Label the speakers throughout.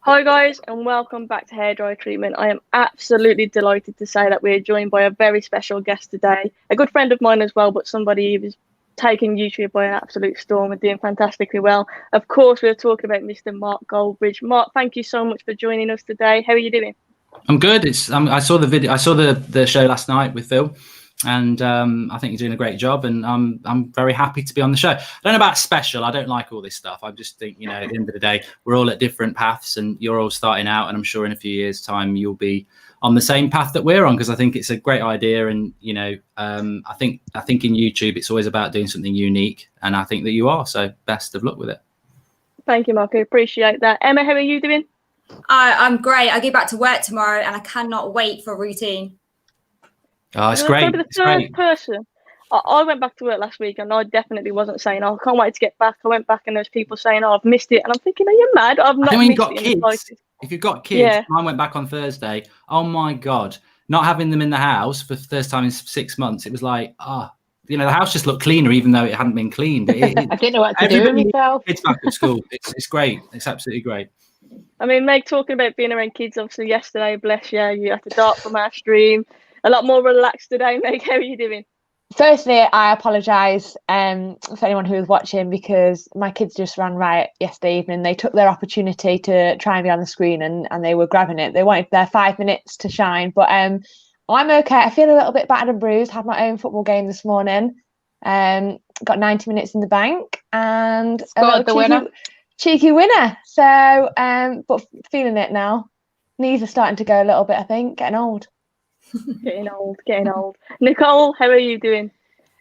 Speaker 1: Hi guys, and welcome back to Hairdryer Treatment. I am absolutely delighted to say that we're joined by a very special guest today. A good friend of mine as well, but somebody who's taking YouTube by an absolute storm and doing fantastically well. Of course, we're talking about Mr. Mark Goldbridge. Mark, thank you so much for joining us today. How are you doing?
Speaker 2: I'm good. I saw the video. I saw the show last night with Phil, and I think you're doing a great job. And I'm very happy to be on the show. I don't know about special. I don't like all this stuff. I just think, at the end of the day, we're all at different paths, and you're all starting out. And I'm sure in a few years' time you'll be on the same path that we're on, because I think it's a great idea. And I think in YouTube it's always about doing something unique, and I think that you are. So best of luck with it.
Speaker 1: Thank you, Mark. I appreciate that. Emma, how are you doing?
Speaker 3: I'm great. I go back to work tomorrow and I cannot wait for a routine.
Speaker 2: Oh, it's great.
Speaker 1: The third person. I went back to work last week and I definitely wasn't saying, I can't wait to get back. I went back and there's people saying, I've missed it. And I'm thinking, are you mad? I've not missed it.
Speaker 2: If you've got kids, mine went back on Thursday. Oh my God. Not having them in the house for the first time in 6 months. It was like, the house just looked cleaner, even though it hadn't been cleaned.
Speaker 4: I didn't know what to do with myself.
Speaker 2: Kids back at school. It's great. It's absolutely great.
Speaker 1: I mean, Meg, talking about being around kids, obviously yesterday, bless you, you had to dart from our stream. A lot more relaxed today, Meg. How are you doing?
Speaker 4: Firstly, I apologise for anyone who was watching, because my kids just ran riot yesterday evening. They took their opportunity to try and be on the screen, and they were grabbing it. They wanted their 5 minutes to shine. But I'm okay. I feel a little bit battered and bruised. Had my own football game this morning. Got 90 minutes in the bank and
Speaker 3: scored the winner.
Speaker 4: Cheeky winner. So, but feeling it now. Knees are starting to go a little bit, I think. Getting old.
Speaker 1: Getting old. Nicole, how are you doing?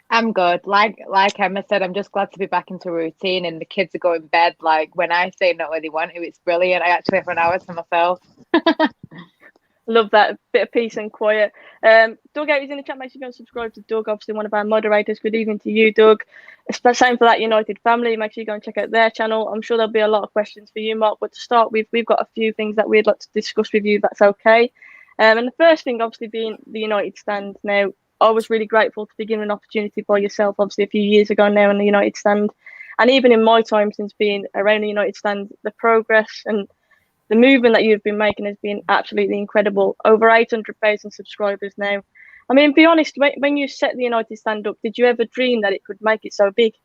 Speaker 5: I'm good. Like Emma said, I'm just glad to be back into routine, and the kids are going to bed. Like, when I say not what they want to, it's brilliant. I actually have an hour to myself.
Speaker 1: Love that, a bit of peace and quiet. Doug out is in the chat. Make sure you go and subscribe to Doug, obviously one of our moderators. Good evening to you, Doug. Same for that United family. Make sure you go and check out their channel. I'm sure there'll be a lot of questions for you, Mark. But to start with, we've got a few things that we'd like to discuss with you, if that's okay. And the first thing, obviously, being the United stand. Now, I was really grateful to be given an opportunity by yourself, obviously, a few years ago now in the United stand. And even in my time since being around the United stand, the progress and the movement that you've been making has been absolutely incredible. Over 800,000 subscribers now. I mean, be honest, when you set the United stand up, did you ever dream that it could make it so big?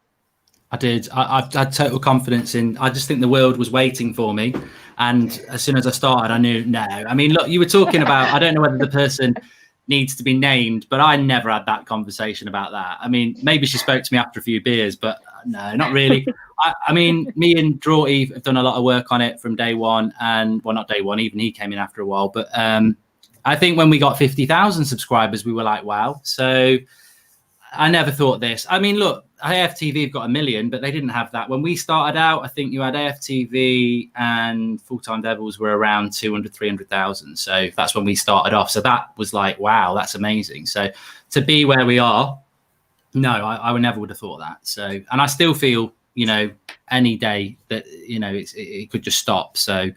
Speaker 2: I did. I had total confidence in. I just think the world was waiting for me. And as soon as I started, I knew, no. I mean, look, you were talking about, I don't know whether the person needs to be named, but I never had that conversation about that. I mean, maybe she spoke to me after a few beers, but no, not really. I mean, me and Drawty have done a lot of work on it from day one, and well, not day one, even he came in after a while. But I think when we got 50,000 subscribers, we were like, wow. So I never thought this. I mean, look, AFTV have got 1 million, but they didn't have that. When we started out, I think you had AFTV and Full Time Devils were around 200, 300,000. So that's when we started off. So that was like, wow, that's amazing. So to be where we are, no, I would never would have thought that. So, and I still feel, any day that, it could just stop. So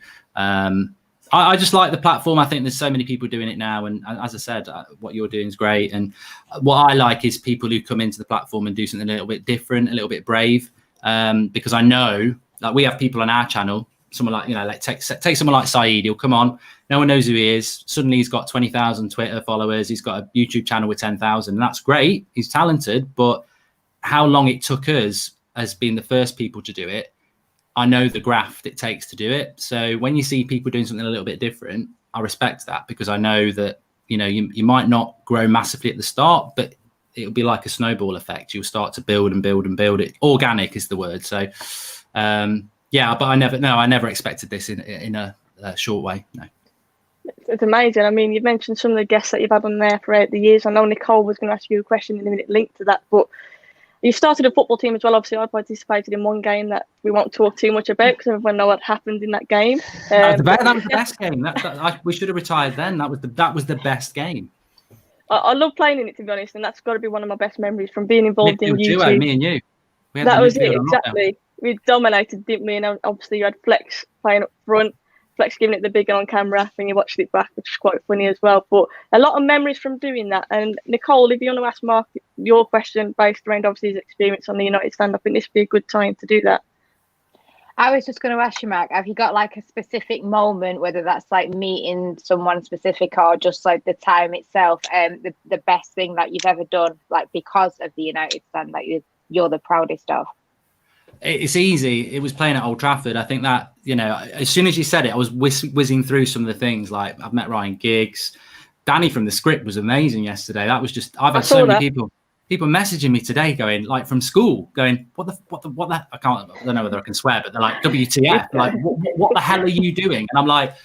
Speaker 2: I just like the platform. I think there's so many people doing it now. And as I said, what you're doing is great. And what I like is people who come into the platform and do something a little bit different, a little bit brave. Because I know that we have people on our channel, someone like, take someone like Saeed, he'll come on, no one knows who he is. Suddenly he's got 20,000 Twitter followers. He's got a YouTube channel with 10,000. And that's great. He's talented. But how long it took us as being the first people to do it, I know the graft it takes to do it. So when you see people doing something a little bit different, I respect that, because I know that, you might not grow massively at the start, but it'll be like a snowball effect. You'll start to build and build and build it. Organic is the word. So, but I never expected this in a short way. No.
Speaker 1: It's amazing. I mean, you've mentioned some of the guests that you've had on there throughout the years. I know Nicole was going to ask you a question in a minute linked to that, but you started a football team as well. Obviously, I participated in one game that we won't talk too much about because everyone knows what happened in that game.
Speaker 2: That was the best game. We should have retired then. That was the best game.
Speaker 1: I love playing in it, to be honest, and that's got to be one of my best memories from being involved in YouTube.
Speaker 2: Duo, me and you.
Speaker 1: That was it, exactly. We dominated, didn't we? And obviously, you had Flex playing up front. Flex giving it the big on camera when you watched it back, which is quite funny as well. But a lot of memories from doing that. And Nicole, if you want to ask Mark your question based around obviously his experience on the United stand, I think this would be a good time to do that.
Speaker 5: I was just going to ask you, Mark, have you got like a specific moment, whether that's like meeting someone specific or just like the time itself, the best thing that you've ever done, like because of the United stand that you're the proudest of?
Speaker 2: It's easy. It was playing at Old Trafford. I think that, as soon as you said it, I was whizzing through some of the things. Like, I've met Ryan Giggs. Danny from the Script was amazing yesterday. That was just, I've had so many people messaging me today going, like, from school, going, what the, I don't know whether I can swear, but they're like, WTF, like, what the hell are you doing? And I'm like,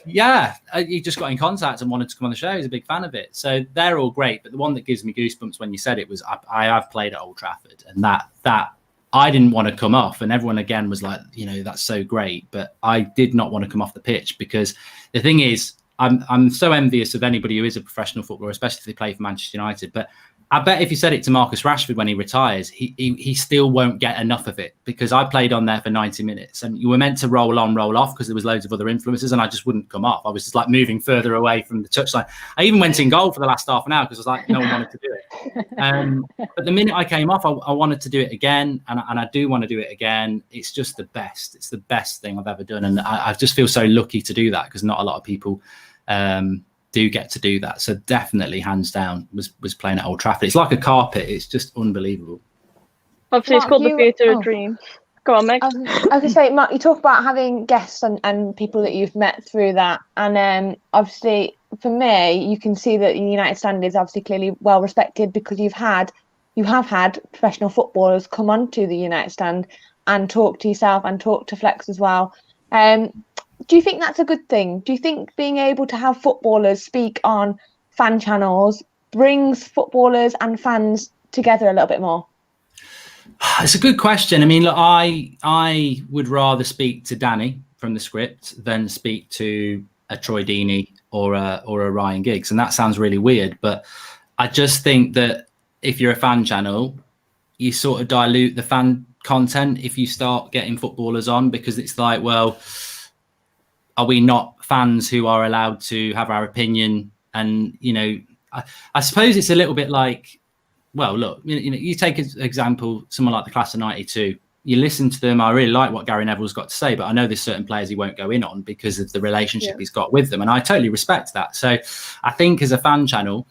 Speaker 2: yeah, he just got in contact and wanted to come on the show. He's a big fan of it. So they're all great. But the one that gives me goosebumps when you said it was, I have played at Old Trafford, and that I didn't want to come off, and everyone again was like, that's so great. But I did not want to come off the pitch, because the thing is, I'm so envious of anybody who is a professional footballer, especially if they play for Manchester United. But I bet if you said it to Marcus Rashford when he retires, he still won't get enough of it, because I played on there for 90 minutes and you were meant to roll on, roll off, because there was loads of other influences, and I just wouldn't come off. I was just like moving further away from the touchline. I even went in goal for the last half an hour because I was like, no one wanted to do it. But the minute I came off, I wanted to do it again, and I do want to do it again. It's just the best. It's the best thing I've ever done, and I just feel so lucky to do that, because not a lot of people do get to do that. So definitely, hands down, was playing at Old Trafford. It's like a carpet. It's just unbelievable.
Speaker 1: Obviously, it's called the Theatre of Dreams. Go on, Meg.
Speaker 4: I was going to say, Mark, you talk about having guests and people that you've met through that, and obviously for me, you can see that the United stand is obviously clearly well respected, because you have had professional footballers come onto the United stand and talk to yourself and talk to Flex as well. Do you think that's a good thing? Do you think being able to have footballers speak on fan channels brings footballers and fans together a little bit more?
Speaker 2: It's a good question. I mean, look, I would rather speak to Danny from the Script than speak to a Troy Deeney or a Ryan Giggs. And that sounds really weird, but I just think that if you're a fan channel, you sort of dilute the fan content if you start getting footballers on, because it's like, well, are we not fans who are allowed to have our opinion? And, I suppose it's a little bit like, well, look, you take as example, someone like the class of 92, you listen to them. I really like what Gary Neville's got to say, but I know there's certain players he won't go in on because of the relationship he's got with them. And I totally respect that. So I think as a fan channel,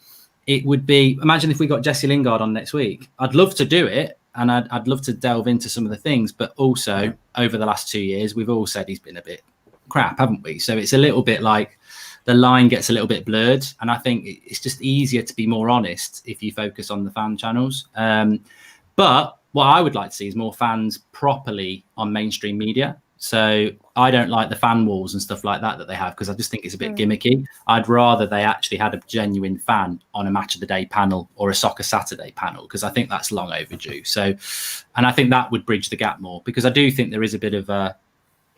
Speaker 2: it would be, imagine if we got Jesse Lingard on next week. I'd love to do it. And I'd love to delve into some of the things, but also over the last 2 years, we've all said he's been a bit crap, haven't we? So it's a little bit like the line gets a little bit blurred, and I think it's just easier to be more honest if you focus on the fan channels. But what I would like to see is more fans properly on mainstream media. So I don't like the fan walls and stuff like that they have, because I just think it's a bit gimmicky. I'd rather they actually had a genuine fan on a Match of the Day panel or a Soccer Saturday panel, because I think that's long overdue. So, and I think that would bridge the gap more, because I do think there is a bit of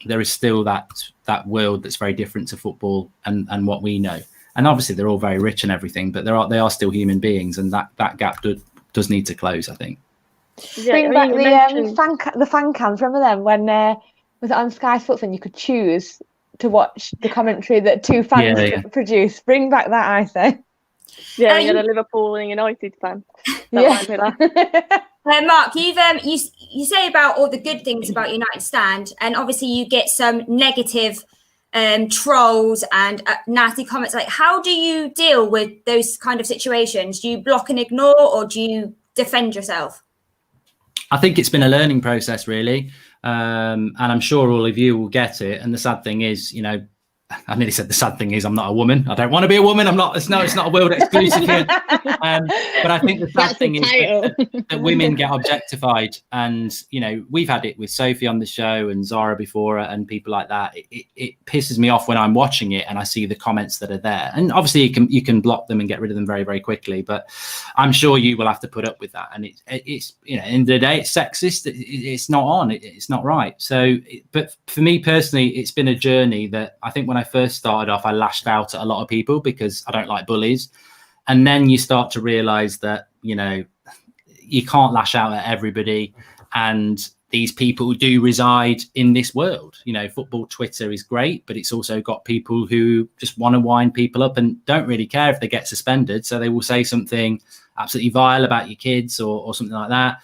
Speaker 2: there is still that world that's very different to football and what we know. And obviously they're all very rich and everything, but they are still human beings, and that gap does need to close, I think.
Speaker 4: Yeah, bring back the fan cams. Remember them when was it on Sky Sports and you could choose to watch the commentary that two fans produce? Bring back that, I say.
Speaker 1: Yeah, you had a Liverpool and United fan.
Speaker 3: Mark, you say about all the good things about United Stand, and obviously you get some negative trolls and nasty comments. Like, how do you deal with those kind of situations? Do you block and ignore, or do you defend yourself?
Speaker 2: I think it's been a learning process, really. And I'm sure all of you will get it. And the sad thing is, I nearly said the sad thing is I'm not a woman. I don't want to be a woman. I'm not. It's not a world exclusive here. But I think the sad thing is that women get objectified, and we've had it with Sophie on the show and Zara before and people like that. It pisses me off when I'm watching it and I see the comments that are there. And obviously you can block them and get rid of them very, very quickly. But I'm sure you will have to put up with that. And it's in the end of the day, it's sexist. It's not on. It's not right. So, but for me personally, it's been a journey that I think when I first started off, I lashed out at a lot of people because I don't like bullies. And then you start to realize that, you can't lash out at everybody. And these people do reside in this world. Football Twitter is great, but it's also got people who just want to wind people up and don't really care if they get suspended. So they will say something absolutely vile about your kids or something like that.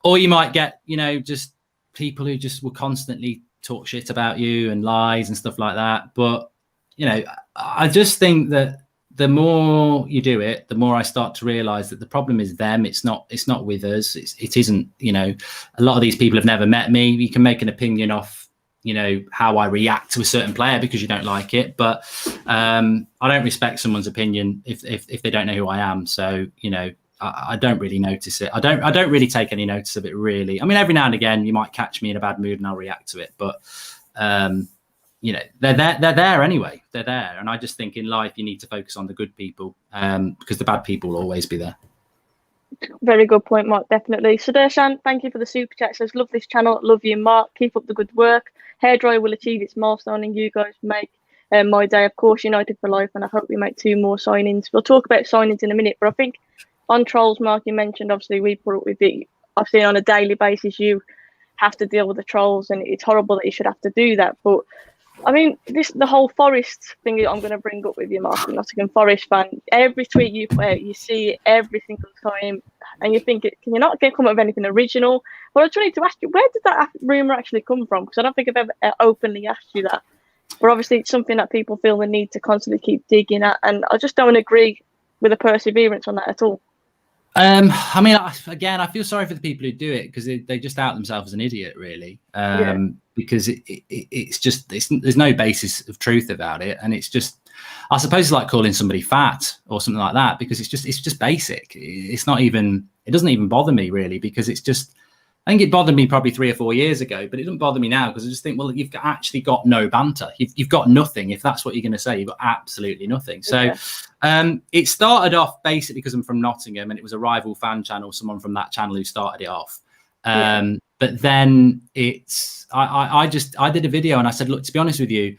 Speaker 2: Or you might get, just people who just will constantly talk shit about you and lies and stuff like that. But, you know, I just think that the more you do it, the more I start to realize that the problem is them. It's not with us. It isn't, you know, a lot of these people have never met me. You can make an opinion off, you know, how I react to a certain player because you don't like it. But I don't respect someone's opinion if they don't know who I am. So, you know, I don't really notice it. I don't really take any notice of it, really. I mean, every now and again, you might catch me in a bad mood and I'll react to it. But, you know, they're there anyway. They're there. And I just think in life, you need to focus on the good people because the bad people will always be there.
Speaker 1: Very good point, Mark, definitely. Sudarshan, thank you for the super chat. Says, love this channel. Love you, Mark. Keep up the good work. Hairdryer will achieve its milestone and you guys make my day. Of course, United for life. And I hope we make 2 more signings. We'll talk about signings in a minute. But I think on trolls, Mark, you mentioned, obviously, we put up with it. I've seen on a daily basis, you have to deal with the trolls. And it's horrible that you should have to do that. But I mean, the whole Forest thing I'm going to bring up with you, Mark, Nottingham Forest fan. Every tweet you put out, you see it every single time, and you think, can you not come up with anything original? Well, I just wanted to ask you, where did that rumour actually come from? Because I don't think I've ever openly asked you that. But obviously, it's something that people feel the need to constantly keep digging at, and I just don't agree with the perseverance on that at all.
Speaker 2: I mean, again, I feel sorry for the people who do it because they just out themselves as an idiot, really. Because it's just there's no basis of truth about it, and it's just, I suppose, it's like calling somebody fat or something like that because it's just basic. It's not even, it doesn't even bother me really because it's just, I think it bothered me probably 3 or 4 years ago, but it doesn't bother me now because I just think, well, you've actually got no banter. You've got nothing. If that's what you're going to say, you've got absolutely nothing. So it started off basically because I'm from Nottingham and it was a rival fan channel, someone from that channel who started it off. But then I did a video and I said, look, to be honest with you,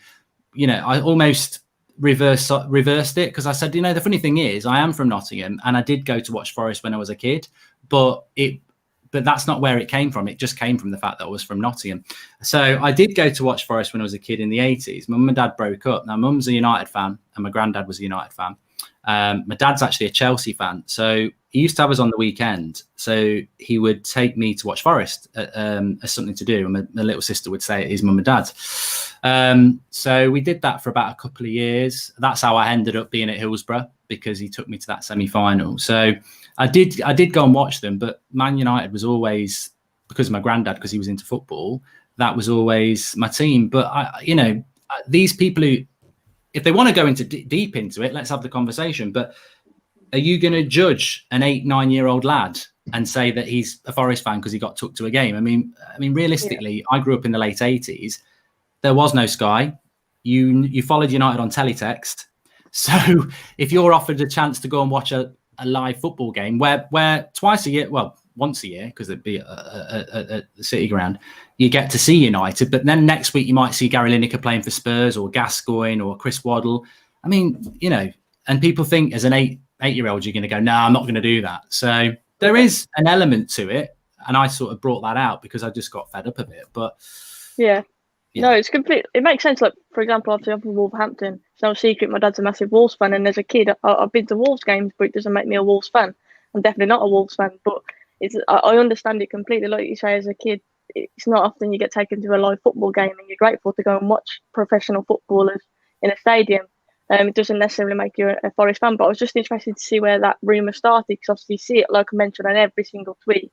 Speaker 2: you know, I almost reversed it because I said, you know, the funny thing is I am from Nottingham and I did go to watch Forest when I was a kid, but that's not where it came from. It just came from the fact that I was from Nottingham. So I did go to watch Forest when I was a kid in the 80s. My mum and dad broke up. Now, mum's a United fan and my granddad was a United fan. My dad's actually a Chelsea fan. So he used to have us on the weekend. So he would take me to watch Forest as something to do. And my little sister would say it is mum and dad. So we did that for about a couple of years. That's how I ended up being at Hillsborough because he took me to that semi-final. So I did go and watch them, but Man United was always, because of my granddad, because he was into football, that was always my team. But you know, these people who, if they want to go into deep into it, let's have the conversation. But are you going to judge an 8-9-year-old lad and say that he's a Forest fan because he got took to a game? I mean, realistically, I grew up in the late 80s. There was no Sky. You followed United on teletext. So if you're offered a chance to go and watch a live football game where twice a year, well, once a year, because it'd be at the City Ground, you get to see United. But then next week you might see Gary Lineker playing for Spurs or Gascoigne or Chris Waddle. I mean, you know, and people think as an eight-year-old you're going to go, no, I'm not going to do that. So there is an element to it, and I sort of brought that out because I just got fed up of it. But
Speaker 1: yeah. No, it's complete. It makes sense. Like, for example, obviously I'm from Wolverhampton. It's no secret my dad's a massive Wolves fan, and as a kid, I've been to Wolves games, but it doesn't make me a Wolves fan. I'm definitely not a Wolves fan, but I understand it completely. Like you say, as a kid, it's not often you get taken to a live football game, and you're grateful to go and watch professional footballers in a stadium. It doesn't necessarily make you a Forest fan, but I was just interested to see where that rumour started, because obviously you see it, like I mentioned, on every single tweet,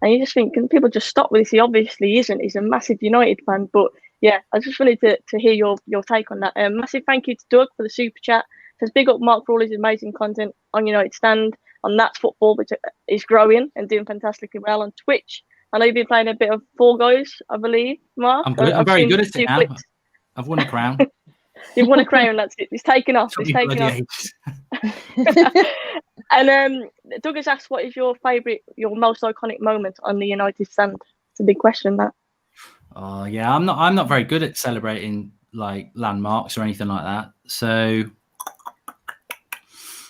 Speaker 1: and you just think, can people just stop with this? He obviously isn't. He's a massive United fan, but yeah, I just wanted to hear your take on that. Massive thank you to Doug for the super chat. Says big up Mark for all his amazing content on United Stand, on That's Football, which is growing and doing fantastically well on Twitch. I know you've been playing a bit of Fall Guys, I believe, Mark.
Speaker 2: I'm very good at it now. I've won a crown.
Speaker 1: You've won a crown. That's it. It's taken off. It's taken off. And Doug has asked, what is your most iconic moment on the United Stand? It's a big question, that.
Speaker 2: Oh yeah, I'm not very good at celebrating like landmarks or anything like that. So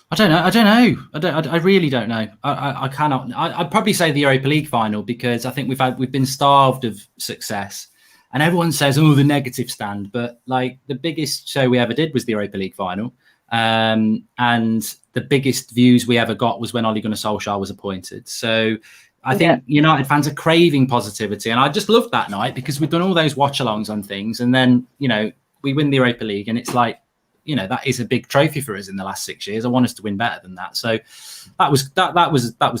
Speaker 2: I don't know. I really don't know. I cannot. I'd probably say the Europa League final, because I think we've been starved of success, and everyone says, oh, the negative stand, but like the biggest show we ever did was the Europa League final, and the biggest views we ever got was when Ole Gunnar Solskjaer was appointed. So I think United fans are craving positivity, and I just loved that night because we've done all those watch-alongs on things, and then we win the Europa League, and it's like that is a big trophy for us in the last 6 years. I want us to win better than that, so that was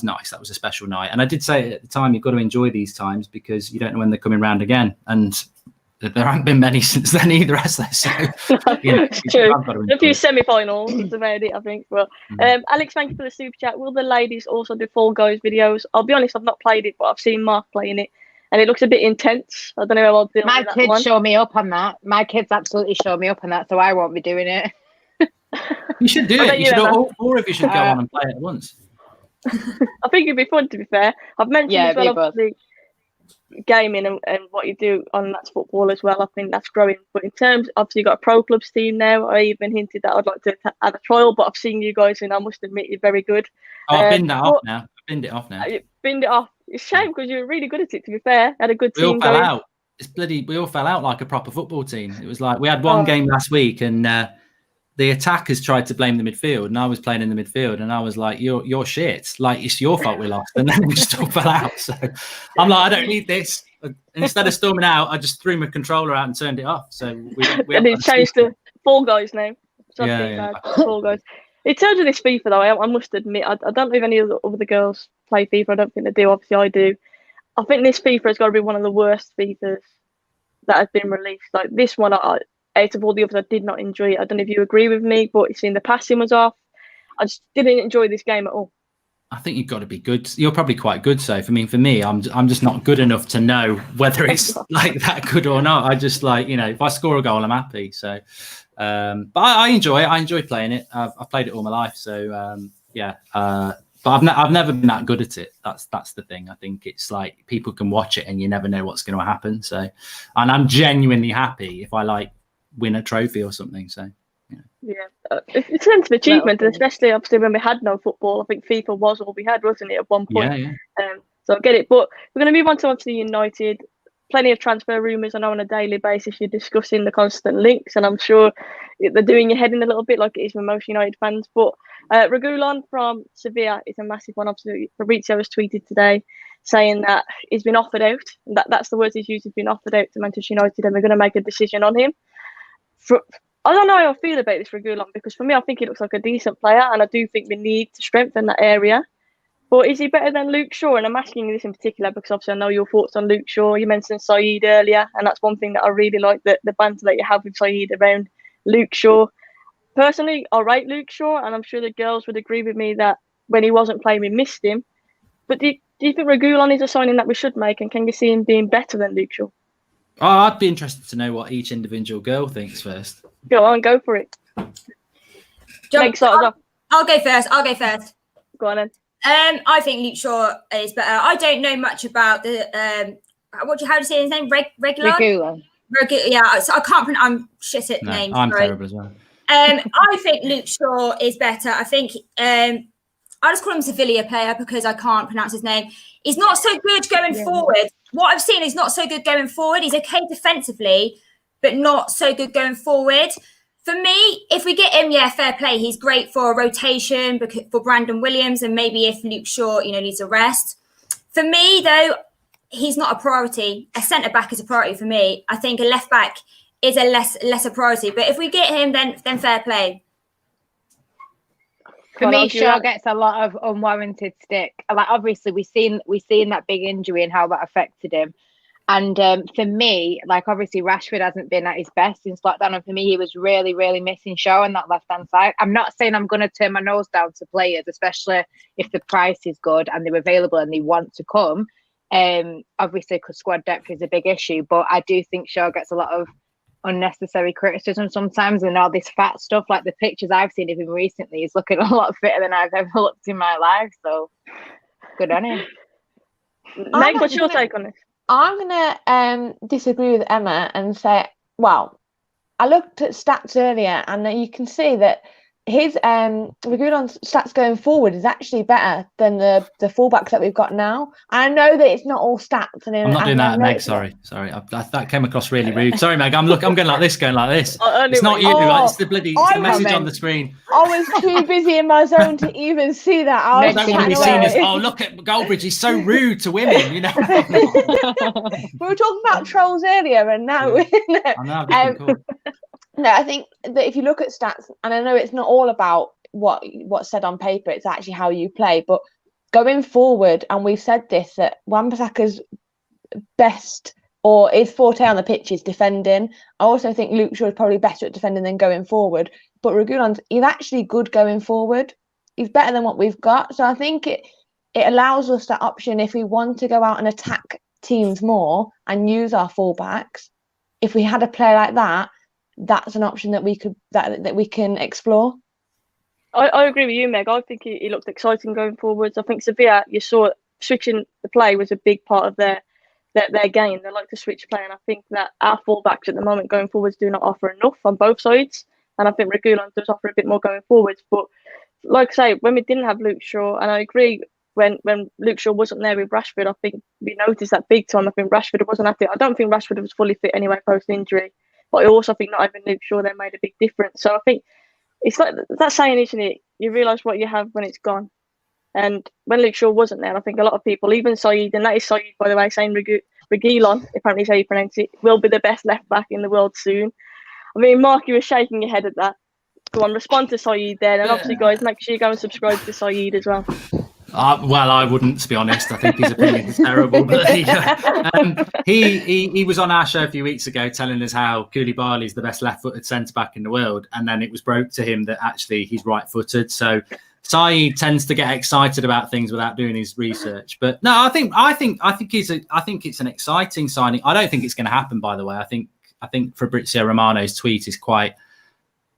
Speaker 2: nice. That was a special night, and I did say at the time, you've got to enjoy these times because you don't know when they're coming round again, and there haven't been many since then either, has there? So,
Speaker 1: it's true. A few semi-finals is about it, I think. But Alex, thank you for the super chat. Will the ladies also do Fall Guys videos? I'll be honest, I've not played it, but I've seen Mark playing it, and it looks a bit intense. I don't know how I'll deal with that.
Speaker 5: My kids show me up on that. My kids absolutely show me up on that, so I won't be doing it.
Speaker 2: You should do it. You should all four of you should go on and play it at once.
Speaker 1: I think it'd be fun, to be fair. I've mentioned as well, obviously, gaming and what you do on That's Football as well. I think that's growing. But in terms, obviously, you've got a pro clubs team now. I even hinted that I'd like to add a trial, but I've seen you guys, and I must admit, you're very good.
Speaker 2: Oh, I've binned that off now. I've binned it off now.
Speaker 1: You binned it off. It's a shame because you were really good at it, to be fair. Had a good team.
Speaker 2: We all fell out. We all fell out like a proper football team. It was like we had one game last week, and the attackers tried to blame the midfield, and I was playing in the midfield, and I was like, "You're shit. Like it's your fault we lost." And then we just all fell out. So I'm like, I don't need this. And instead of storming out, I just threw my controller out and turned it off. So we
Speaker 1: and it changed to Fall Guys now. Fall Guys. In terms of this FIFA, though, I must admit, I don't know if any of the other girls play FIFA. I don't think they do. Obviously, I do. I think this FIFA has got to be one of the worst FIFAs that has been released. Like this one, out of all the others, I did not enjoy it. I don't know if you agree with me, but it's the passing was off. I just didn't enjoy this game at all.
Speaker 2: I think you've got to be good. You're probably quite good, Soph. I mean, for me, I'm just not good enough to know whether it's like that good or not. I just if I score a goal, I'm happy. So, but I enjoy it. I enjoy playing it. I've played it all my life. So, but I've never been that good at it. That's the thing. I think it's like people can watch it and you never know what's going to happen. So, and I'm genuinely happy if I win a trophy or something. So.
Speaker 1: It's a sense of achievement, and especially obviously when we had no football. I think FIFA was all we had, wasn't it, at one point? Yeah. So I get it, but we're going to move on to obviously United. Plenty of transfer rumours. I know on a daily basis you're discussing the constant links, and I'm sure they're doing your head in a little bit, like it is with most United fans. But Reguilon from Sevilla is a massive one. Obviously, Fabrizio has tweeted today saying that he's been offered out. That's the words he's used. He's been offered out to Manchester United, and we're going to make a decision on him. I don't know how I feel about this Reguilon, because for me, I think he looks like a decent player, and I do think we need to strengthen that area. But is he better than Luke Shaw? And I'm asking you this in particular because obviously I know your thoughts on Luke Shaw. You mentioned Saeed earlier, and that's one thing that I really like, the banter that you have with Saeed around Luke Shaw. Personally, I rate Luke Shaw, and I'm sure the girls would agree with me that when he wasn't playing, we missed him. But do you think Reguilon is a signing that we should make, and can you see him being better than Luke Shaw?
Speaker 2: Oh, I'd be interested to know what each individual girl thinks first.
Speaker 1: Go on, go for it.
Speaker 3: I'll go first.
Speaker 1: Go on then.
Speaker 3: I think Luke Shaw is better. I don't know much about the how do you say his name? Reguilon. Yeah, so I can't pronounce. I'm shit at names.
Speaker 2: I'm terrible as well.
Speaker 3: I think Luke Shaw is better. I think I just call him Sevilla player because I can't pronounce his name. He's not so good going forward. What I've seen is not so good going forward. He's okay defensively, but not so good going forward. For me, if we get him, fair play. He's great for a rotation for Brandon Williams, and maybe if Luke Shaw, needs a rest. For me, though, he's not a priority. A centre back is a priority for me. I think a left back is a lesser priority. But if we get him, then fair play.
Speaker 5: For me, Shaw gets a lot of unwarranted stick. Like obviously, we've seen that big injury and how that affected him. And for me, like obviously Rashford hasn't been at his best since lockdown, and for me, he was really, really missing Shaw on that left-hand side. I'm not saying I'm going to turn my nose down to players, especially if the price is good and they're available and they want to come. Obviously, because squad depth is a big issue, but I do think Shaw gets a lot of unnecessary criticism sometimes, and all this fat stuff. Like the pictures I've seen of him recently, he's looking a lot fitter than I've ever looked in my life. So good on him.
Speaker 1: Meg, what's your take on this?
Speaker 4: I'm going to disagree with Emma and say, well, I looked at stats earlier and you can see that his Reguilon's stats going forward is actually better than the fullbacks that we've got now. I know that it's not all stats. And
Speaker 2: I'm not doing that, Meg. Sorry. That came across really rude. Sorry, Meg. I'm going like this. It's not you. It's the message on the screen.
Speaker 4: I was too busy in my zone to even see that. I
Speaker 2: don't want to be seen as, oh, look at Goldbridge. He's so rude to women. You know.
Speaker 4: We were talking about trolls earlier, and now no, I think that if you look at stats, and I know it's not all about what's said on paper, it's actually how you play. But going forward, and we've said this, that Wan-Bissaka's best or his forte on the pitch is defending. I also think Luke Shaw is probably better at defending than going forward. But Reguilon, he's actually good going forward. He's better than what we've got. So I think it allows us that option if we want to go out and attack teams more and use our fullbacks. If we had a player like that, that's an option that we can explore.
Speaker 1: I agree with you, Meg. I think he looked exciting going forwards. I think Sevilla, you saw switching the play was a big part of their game. They like to switch play, and I think that our fullbacks at the moment going forwards do not offer enough on both sides. And I think Reguilon does offer a bit more going forwards. But like I say, when we didn't have Luke Shaw, and I agree when Luke Shaw wasn't there with Rashford, I think we noticed that big time. I think Rashford wasn't at it. I don't think Rashford was fully fit anyway post injury. But I also think not having Luke Shaw there made a big difference. So I think it's like that saying, isn't it? You realise what you have when it's gone. And when Luke Shaw wasn't there, I think a lot of people, even Saeed, and that is Saeed, by the way, saying Reguilon, apparently is how you pronounce it, will be the best left back in the world soon. I mean, Mark, you were shaking your head at that. Go on, respond to Saeed there. And obviously, guys, make sure you go and subscribe to Saeed as well.
Speaker 2: Well, I wouldn't, to be honest. I think his opinion is terrible. But he was on our show a few weeks ago telling us how Koulibaly is the best left-footed centre-back in the world. And then it was broke to him that actually he's right-footed. So Saeed tends to get excited about things without doing his research. But no, I think it's an exciting signing. I don't think it's going to happen, by the way. I think Fabrizio Romano's tweet is quite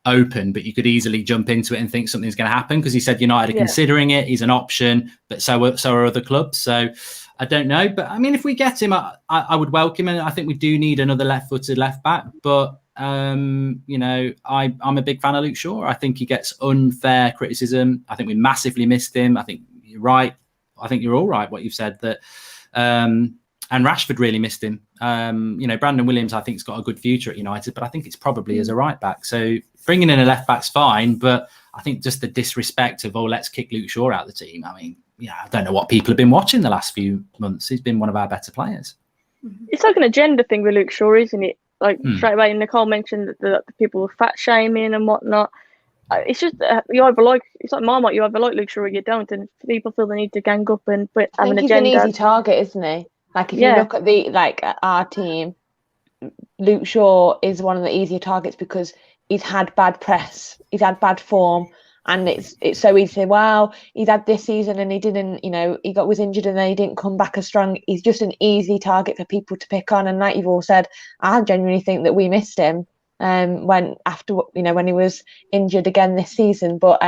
Speaker 2: open, but you could easily jump into it and think something's going to happen because he said United are considering it. He's an option, but so are other clubs. So I don't know. But I mean, if we get him, I would welcome him. I think we do need another left-footed left back. But I'm a big fan of Luke Shaw. I think he gets unfair criticism. I think we massively missed him. I think you're right. I think you're all right what you've said that. And Rashford really missed him. Brandon Williams, I think, has got a good future at United, but I think it's probably as a right back. So bringing in a left back's fine, but I think just the disrespect of, let's kick Luke Shaw out of the team. I mean, I don't know what people have been watching the last few months. He's been one of our better players.
Speaker 1: It's like an agenda thing with Luke Shaw, isn't it? Like straight away, Nicole mentioned that the people were fat shaming and whatnot. It's just it's like Marmite. You either like Luke Shaw or you don't, and people feel the need to gang up and have an agenda.
Speaker 4: He's an easy target, isn't he? Like if you look at our team, Luke Shaw is one of the easier targets because he's had bad press, he's had bad form, and it's so easy to say, wow, he's had this season and he didn't, was injured and then he didn't come back as strong. He's just an easy target for people to pick on. And like you've all said, I genuinely think that we missed him when he was injured again this season. But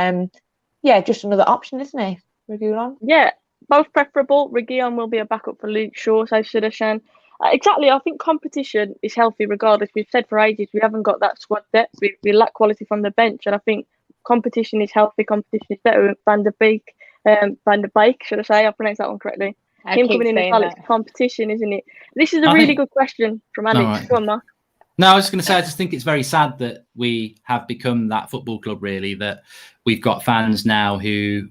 Speaker 4: just another option, isn't he? Reguilon?
Speaker 1: Yeah. Both preferable. Reguilon will be a backup for Luke Shaw, so Sudarshan. Exactly. I think competition is healthy regardless. We've said for ages we haven't got that squad depth. We lack quality from the bench, and I think competition is healthy. Competition is better. Van der Beek, should I say? I pronounced that one correctly. Him coming in as well, it's competition, isn't it? This is a really good question from Alex. Right. Go on, Mark.
Speaker 2: No, I was going to say, I just think it's very sad that we have become that football club, really, that we've got fans now who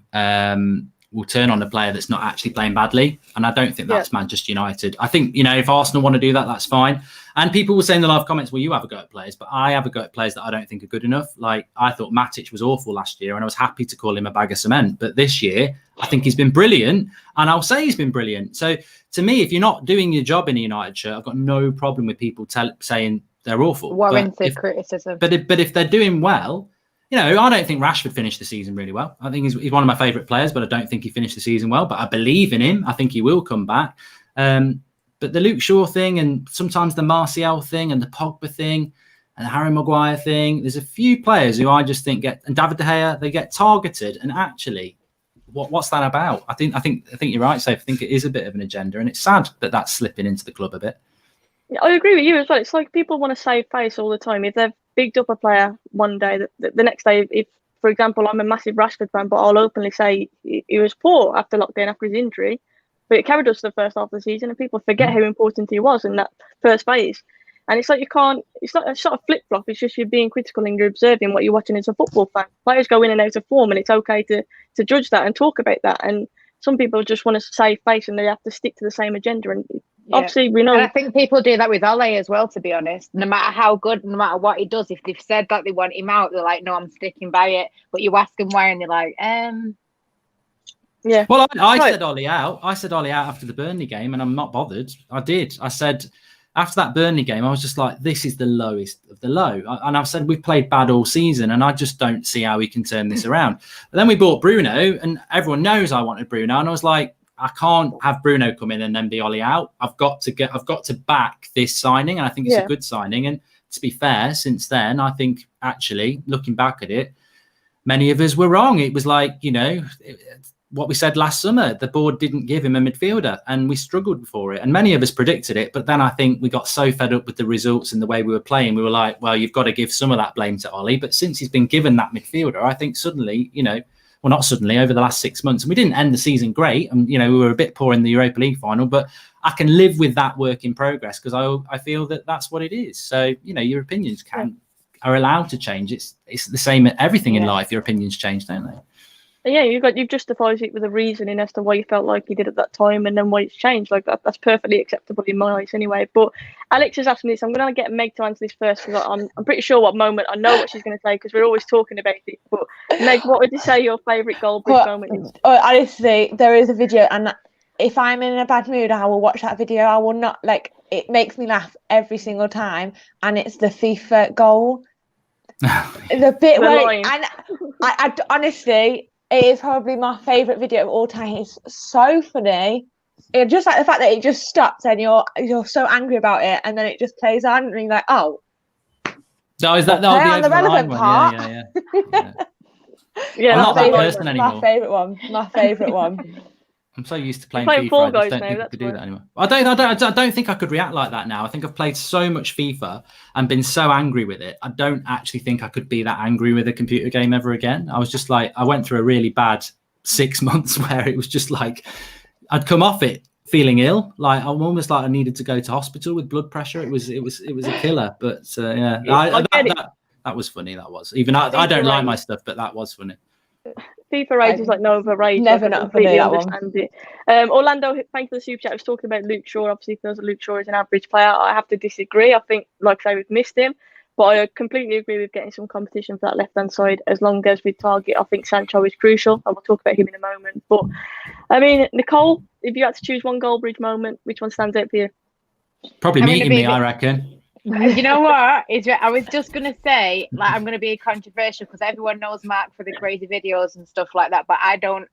Speaker 2: will turn on a player that's not actually playing badly. And I don't think that's Manchester United. I think, if Arsenal want to do that, that's fine. And people will say in the live comments, well, you have a go at players, but I have a go at players that I don't think are good enough. Like, I thought Matic was awful last year and I was happy to call him a bag of cement. But this year, I think he's been brilliant. And I'll say he's been brilliant. So to me, if you're not doing your job in a United shirt, I've got no problem with people saying they're awful.
Speaker 5: Warranted criticism.
Speaker 2: But if they're doing well, I don't think Rashford finished the season really well. I think he's one of my favourite players, but I don't think he finished the season well. But I believe in him. I think he will come back. But the Luke Shaw thing and sometimes the Martial thing and the Pogba thing and the Harry Maguire thing, there's a few players who I just think and David De Gea, they get targeted. And actually, what's that about? I think you're right, Soph. I think it is a bit of an agenda, and it's sad that that's slipping into the club a bit.
Speaker 1: I agree with you as well. It's like people want to save face all the time. If they've bigged up a player one day, the next day, if for example, I'm a massive Rashford fan, but I'll openly say he was poor after lockdown, after his injury. But it carried us to the first half of the season, and people forget how important he was in that first phase. And it's like you can't. It's not a sort of flip flop. It's just you're being critical and you're observing what you're watching as a football fan. Players go in and out of form, and it's okay to judge that and talk about that. And some people just want to save face, and they have to stick to the same agenda. And obviously, we know.
Speaker 5: And I think people do that with Ole as well. To be honest, no matter how good, no matter what he does, if they've said that they want him out, they're like, "No, I'm sticking by it." But you ask them why, and they're like,
Speaker 1: Yeah.
Speaker 2: Well, I said Ollie out. I said Ollie out after the Burnley game, and I'm not bothered. I did. I said after that Burnley game, I was just like, this is the lowest of the low. And I've said we've played bad all season, and I just don't see how we can turn this around. But then we bought Bruno, and everyone knows I wanted Bruno, and I was like, I can't have Bruno come in and then be Ollie out. I've got to back this signing, and I think it's a good signing. And to be fair, since then, I think actually looking back at it, many of us were wrong. It was like, what we said last summer, the board didn't give him a midfielder, and we struggled for it. And many of us predicted it, but then I think we got so fed up with the results and the way we were playing. We were like, well, you've got to give some of that blame to Ollie. But since he's been given that midfielder, I think suddenly, well, not suddenly, over the last 6 months, and we didn't end the season great. And, we were a bit poor in the Europa League final, but I can live with that work in progress because I feel that that's what it is. So, your opinions are allowed to change. It's the same at everything in life. Your opinions change, don't they?
Speaker 1: Yeah, you've justified it with a reasoning as to why you felt like you did at that time, and then why it's changed. Like that's perfectly acceptable in my eyes, anyway. But Alex has asked me this. I'm going to get Meg to answer this first because I'm pretty sure what moment I know what she's going to say because we're always talking about it. But Meg, what would you say your favourite Goldbridge moment is?
Speaker 4: Honestly, there is a video, and if I'm in a bad mood, I will watch that video. I will not it makes me laugh every single time, and it's the FIFA goal. The bit where I honestly. It is probably my favourite video of all time. It's so funny. It just like the fact that it just stops and you're so angry about it, and then it just plays on, and you're like, oh.
Speaker 2: No, is that
Speaker 4: on the relevant part?
Speaker 1: Yeah,
Speaker 2: I'm not that person anymore.
Speaker 4: My favourite one.
Speaker 2: I'm so used to playing FIFA. I just don't think I could do that anymore. I don't think I could react like that now. I think I've played so much FIFA and been so angry with it. I don't actually think I could be that angry with a computer game ever again. I was just like, I went through a really bad 6 months where it was just like, I'd come off it feeling ill. Like I'm almost like I needed to go to hospital with blood pressure. It was a killer. But that was funny. That was even I don't like my stuff, but that was funny.
Speaker 1: FIFA rage is like no other rage.
Speaker 4: Never
Speaker 1: not completely understand it. Orlando, thanks for the super chat. I was talking about Luke Shaw. Obviously, feels that Luke Shaw is an average player. I have to disagree. I think, like I say, we've missed him, but I completely agree with getting some competition for that left-hand side. As long as we target, I think Sancho is crucial. I will talk about him in a moment. But I mean, Nicole, if you had to choose one Goldbridge moment, which one stands out for you?
Speaker 2: Probably meeting me, I reckon.
Speaker 5: You know what? I was just going to say, I'm going to be controversial because everyone knows Mark for the crazy videos and stuff like that, but I don't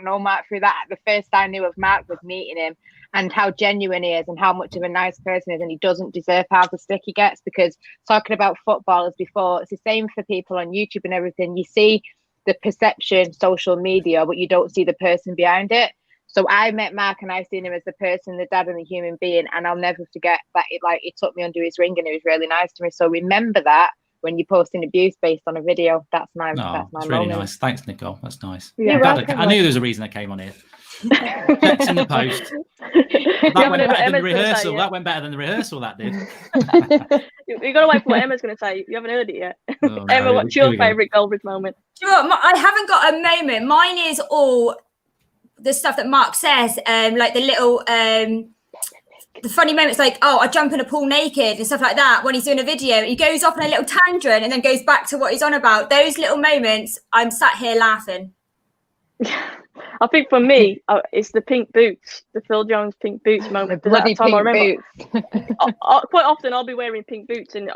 Speaker 5: know Mark through that. The first I knew of Mark was meeting him and how genuine he is and how much of a nice person he is, and he doesn't deserve half the stick he gets because talking about footballers before, it's the same for people on YouTube and everything. You see the perception, social media, but you don't see the person behind it. So I met Mark and I seen him as the person, the dad and the human being. And I'll never forget that it took me under his ring and it was really nice to me. So remember that when you're posting abuse based on a video. That's my
Speaker 2: that's really nice. Thanks, Nicole. That's nice.
Speaker 1: Yeah.
Speaker 2: I knew there was a reason I came on here. Checks in the post. That went better than the rehearsal. That went better than the rehearsal, that did.
Speaker 1: You've got to wait for what Emma's going to say. You haven't heard it yet. Oh, Emma, what's your favourite Goldbridge moment?
Speaker 3: Do you know what? I haven't got a moment. Mine is all the stuff that Mark says, like the little the funny moments, like, oh, I jump in a pool naked and stuff like that when he's doing a video. He goes off on a little tangent and then goes back to what he's on about. Those little moments, I'm sat here laughing.
Speaker 1: I think for me, it's the pink boots, the Phil Jones pink boots moment.
Speaker 5: The bloody pink boots.
Speaker 1: Quite often I'll be wearing pink boots, and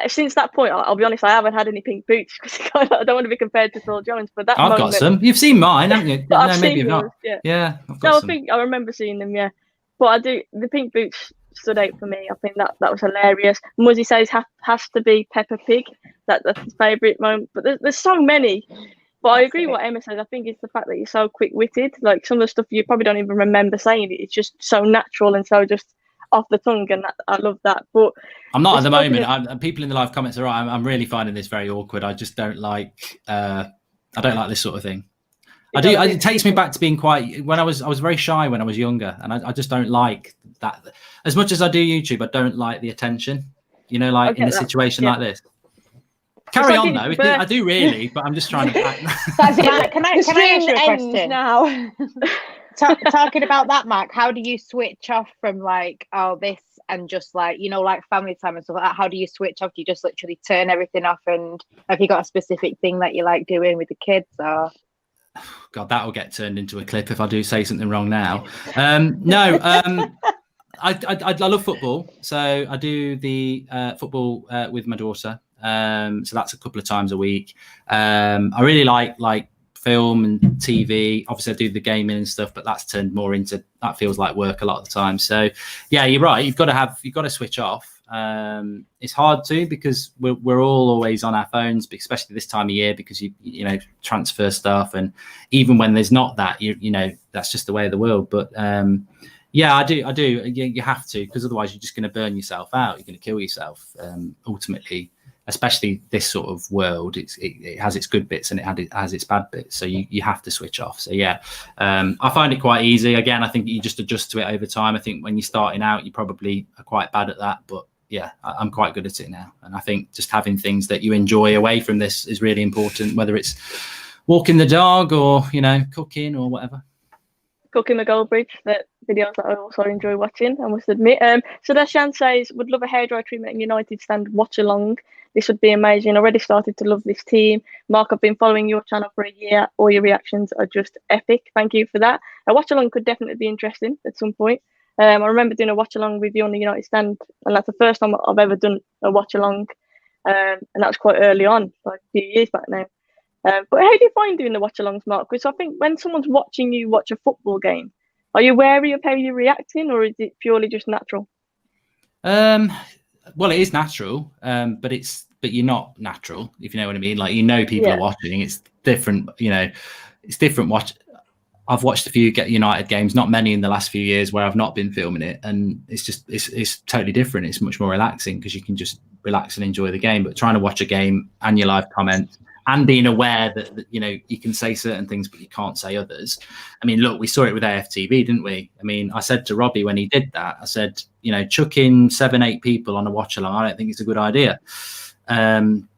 Speaker 1: since that point, I'll be honest, I haven't had any pink boots because I don't want to be compared to Phil Jones. But that
Speaker 2: I've
Speaker 1: moment,
Speaker 2: got some. You've seen mine, haven't you?
Speaker 1: No,
Speaker 2: maybe you've not.
Speaker 1: Yeah.
Speaker 2: I've got some.
Speaker 1: I think I remember seeing them. Yeah, but I do. The pink boots stood out for me. I think that was hilarious. Muzzy says has to be Peppa Pig. That's his favourite moment. But there's so many. But I agree with what Emma says. I think it's the fact that you're so quick-witted. Like some of the stuff you probably don't even remember saying. It's just so natural and so just off the tongue, and I love that. But
Speaker 2: I'm not at the moment. People in the live comments are right. I'm really finding this very awkward. I just don't like. I don't like this sort of thing. It takes me back to being when I was very shy when I was younger, and I just don't like that. As much as I do YouTube, I don't like the attention. You know, like in a situation like this. Carry on though. I do really, but I'm just trying to.
Speaker 5: Can I ask you a question
Speaker 4: now?
Speaker 5: Talking about that, Mark, how do you switch off from like this and just like, you know, like family time and stuff like that? How do you switch off? Do you just literally turn everything off? And have you got a specific thing that you like doing with the kids? Or
Speaker 2: God, that will get turned into a clip if I do say something wrong now. No, I love football, so I do the football with my daughter. So that's a couple of times a week. I really like film and TV. Obviously I do the gaming and stuff, but that's turned more into, that feels like work a lot of the time. So yeah, you're right, you've got to switch off. It's hard to, because we're all always on our phones, especially this time of year, because you know, transfer stuff, and even when there's not that, you know, that's just the way of the world. But yeah, I do. You have to, because otherwise you're just going to burn yourself out. You're going to kill yourself. Ultimately, especially this sort of world, it has its good bits and it has its bad bits. So you have to switch off. So yeah, I find it quite easy. Again, I think you just adjust to it over time. I think when you're starting out, you probably are quite bad at that, but yeah, I'm quite good at it now. And I think just having things that you enjoy away from this is really important, whether it's walking the dog or, you know, cooking or whatever.
Speaker 1: Cooking with Goldbridge, the videos that I also enjoy watching, I must admit. So Dashan says, would love a hairdryer treatment and United stand watch along. This would be amazing. Already started to love this team. Mark, I've been following your channel for a year. All your reactions are just epic. Thank you for that. A watch along could definitely be interesting at some point. I remember doing a watch along with you on the United stand, and that's the first time I've ever done a watch along. And that was quite early on, like a few years back now. But how do you find doing the watch alongs, Mark? Because I think when someone's watching you watch a football game, are you wary of how you're reacting, or is it purely just natural?
Speaker 2: Well, it is natural, but you're not natural, if you know what I mean. Like, you know, people are watching. It's different, you know. It's different. I've watched a few United games, not many in the last few years, where I've not been filming it, and it's totally different. It's much more relaxing because you can just relax and enjoy the game. But trying to watch a game and your live comments, and being aware that you know, you can say certain things but you can't say others. I mean, look, we saw it with AFTV, didn't we? I mean, I said to Robbie when he did that, I said, you know, chuck in 7-8 people on a watch along, I don't think it's a good idea,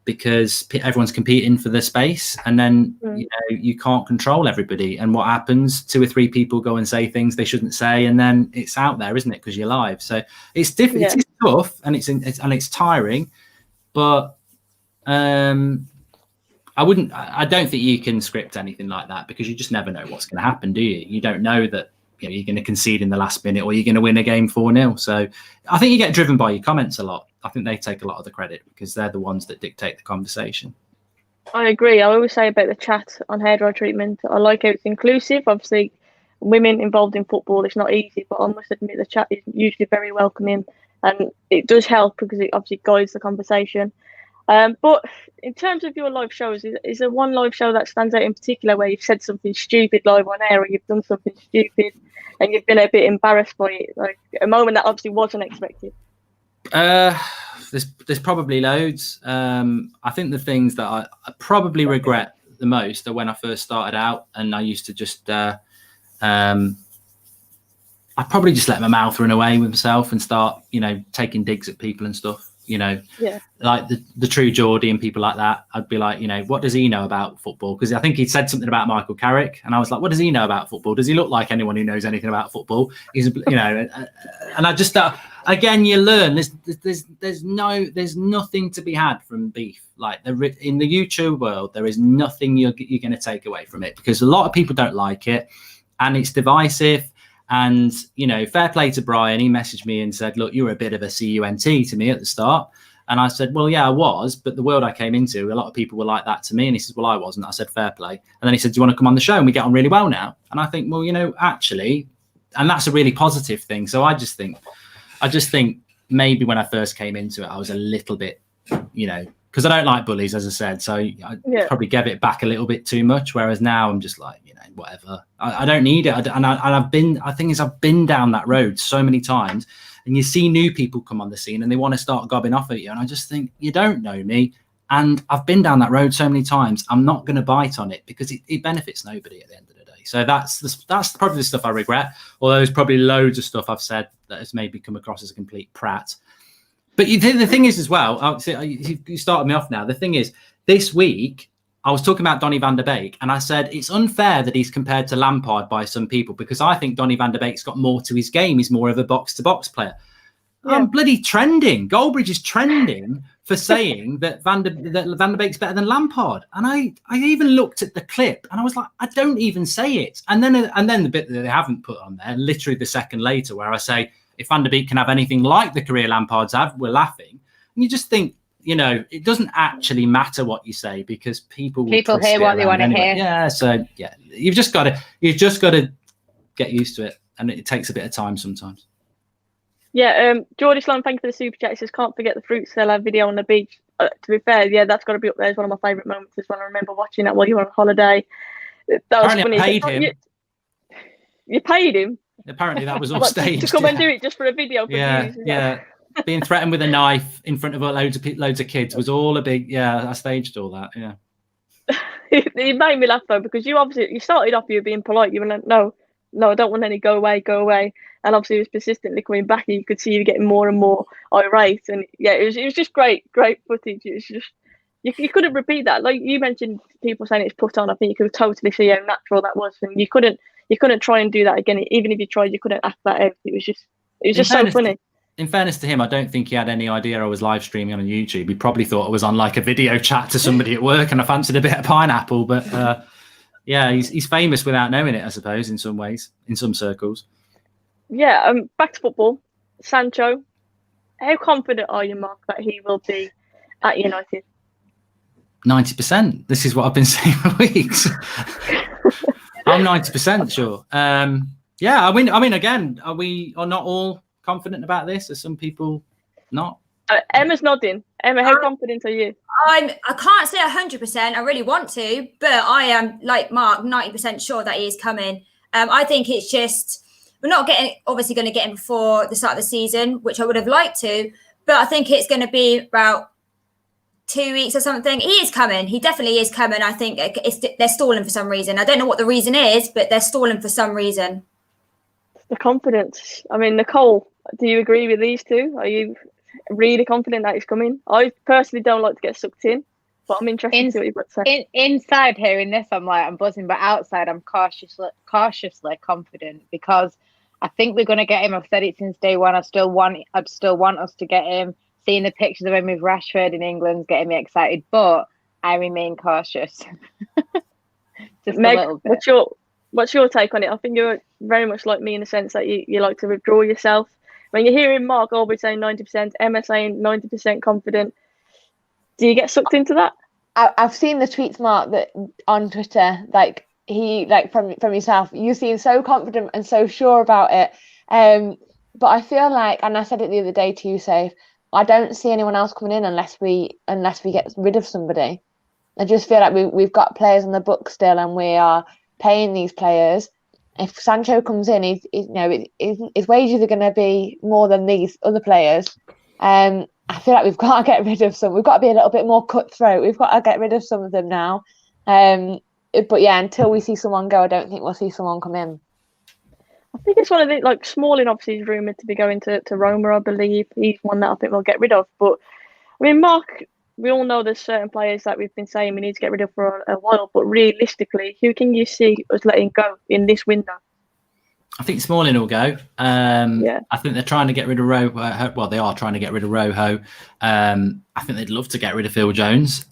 Speaker 2: because everyone's competing for the space, and then you know, you can't control everybody. And what happens? 2 or 3 people go and say things they shouldn't say, and then it's out there, isn't it? Because you're live. So it's different. It's tough, and it's tiring, but I don't think you can script anything like that, because you just never know what's going to happen, do you? You don't know that, you know, you're going to concede in the last minute, or you're going to win a game 4-0. So I think you get driven by your comments a lot. I think they take a lot of the credit, because they're the ones that dictate the conversation.
Speaker 1: I agree. I always say about the chat on hairdryer treatment, I like how it's inclusive. Obviously, women involved in football, it's not easy, but I must admit the chat is usually very welcoming, and it does help because it obviously guides the conversation. But in terms of your live shows, is there one live show that stands out in particular where you've said something stupid live on air, or you've done something stupid and you've been a bit embarrassed by it, like a moment that obviously wasn't expected?
Speaker 2: There's probably loads. I think the things that I probably regret the most are when I first started out, and I used to just I probably just let my mouth run away with myself and start, you know, taking digs at people and stuff. You know, like the True Geordie and people like that. I'd be like, you know, what does he know about football? Because I think he said something about Michael Carrick, and I was like, what does he know about football? Does he look like anyone who knows anything about football? He's, you know, and I just again, you learn. There's nothing to be had from beef. Like in the YouTube world, there is nothing you're going to take away from it, because a lot of people don't like it, and it's divisive. And, you know, fair play to Brian. He messaged me and said, look, you were a bit of a CUNT to me at the start. And I said, well, yeah, I was. But the world I came into, a lot of people were like that to me. And he said, well, I wasn't. I said, fair play. And then he said, do you want to come on the show? And we get on really well now. And I think, well, you know, actually, and that's a really positive thing. So I just think maybe when I first came into it, I was a little bit, you know, because I don't like bullies, as I said. So I probably gave it back a little bit too much. Whereas now I'm just like, you know, whatever. I don't need it. I've been down that road so many times. and you see new people come on the scene and they want to start gobbing off at you. And I just think, you don't know me. And I've been down that road so many times. I'm not going to bite on it because it benefits nobody at the end of the day. So that's probably the stuff I regret. Although there's probably loads of stuff I've said that has maybe come across as a complete prat. But the thing is as well, you started me off now. The thing is, this week, I was talking about Donny van der Beek, and I said it's unfair that he's compared to Lampard by some people because I think Donny van der Beek's got more to his game. He's more of a box-to-box player. Yeah. I'm bloody trending. Goldbridge is trending for saying that Van der Beek's better than Lampard. And I even looked at the clip and I was like, I don't even say it. And then the bit that they haven't put on there, literally the second later, where I say, if Van der Beek can have anything like the career Lampard's had, we're laughing. And you just think, it doesn't actually matter what you say because people hear
Speaker 5: what they want to hear.
Speaker 2: Yeah. So yeah, you've just got to get used to it. And it takes a bit of time sometimes.
Speaker 1: Yeah, Geordie Sloan, thank you for the super chat. He says, can't forget the fruit seller video on the beach. To be fair, yeah, that's got to be up there. It's one of my favourite moments as well. I remember watching that while you were on holiday. That was funny.
Speaker 2: I paid him.
Speaker 1: You paid him?
Speaker 2: Apparently that was all staged.
Speaker 1: To come and do it just for a video. For
Speaker 2: views, yeah. Being threatened with a knife in front of loads of kids was all a big, I staged all that, yeah.
Speaker 1: It made me laugh though, because you started off, you were being polite. You were like, no, I don't want any, go away. And obviously he was persistently coming back and you could see you getting more and more irate. And yeah, it was just great footage. It was just, you couldn't repeat that. Like you mentioned, people saying it's put on. I think you could totally see how natural that was. And you couldn't try and do that again. Even if you tried, you couldn't act that out. It was just so funny.
Speaker 2: In fairness to him, I don't think he had any idea I was live streaming on YouTube. He probably thought I was on like a video chat to somebody at work and I fancied a bit of pineapple. But yeah, he's famous without knowing it, I suppose, in some ways, in some circles.
Speaker 1: Yeah, back to football. Sancho, how confident are you, Mark, that he will be at United?
Speaker 2: 90%. This is what I've been saying for weeks. I'm 90% sure. Yeah, I mean, again, are not all confident about this? Are some people not?
Speaker 1: Emma's nodding. Emma, how confident are you?
Speaker 3: I can't say 100%. I really want to, but I am, like Mark, 90% sure that he is coming. I think it's just, we're not obviously going to get him before the start of the season, which I would have liked to, but I think it's going to be about 2 weeks or something. He is coming. He definitely is coming. I think they're stalling for some reason. I don't know what the reason is, but they're stalling for some reason.
Speaker 1: The confidence. I mean, Nicole, do you agree with these two? Are you really confident that he's coming? I personally don't like to get sucked in, but I'm interested to see what you've got to say.
Speaker 5: Inside hearing this, I'm buzzing, but outside I'm cautiously confident because I think we're going to get him. I've said it since day one. I'd still want us to get him. Seeing the pictures of him with Rashford in England's getting me excited, but I remain cautious. Just
Speaker 1: Meg,
Speaker 5: a little bit.
Speaker 1: What's your take on it? I think you're very much like me in the sense that you like to withdraw yourself. When you're hearing Mark Goldbridge saying 90%, Emma saying 90% confident, do you get sucked into that?
Speaker 4: I've seen the tweets, Mark, that on Twitter, from yourself, you seem so confident and so sure about it. But I feel like, and I said it the other day to you, Safe, I don't see anyone else coming in unless we get rid of somebody. I just feel like we've got players on the book still, and we are paying these players. If Sancho comes in, his wages are going to be more than these other players. I feel like we've got to get rid of some. We've got to be a little bit more cutthroat. We've got to get rid of some of them now. But yeah, until we see someone go, I don't think we'll see someone come in.
Speaker 1: I think it's one of the, Smalling obviously is rumoured to be going to Roma, I believe. He's one that I think we'll get rid of. But, I mean, Mark, we all know there's certain players that we've been saying we need to get rid of for a while. But realistically, who can you see us letting go in this window?
Speaker 2: I think Smalling will go.
Speaker 1: Yeah.
Speaker 2: I think they're trying to get rid of Rojo. Well, they are trying to get rid of Rojo. I think they'd love to get rid of Phil Jones.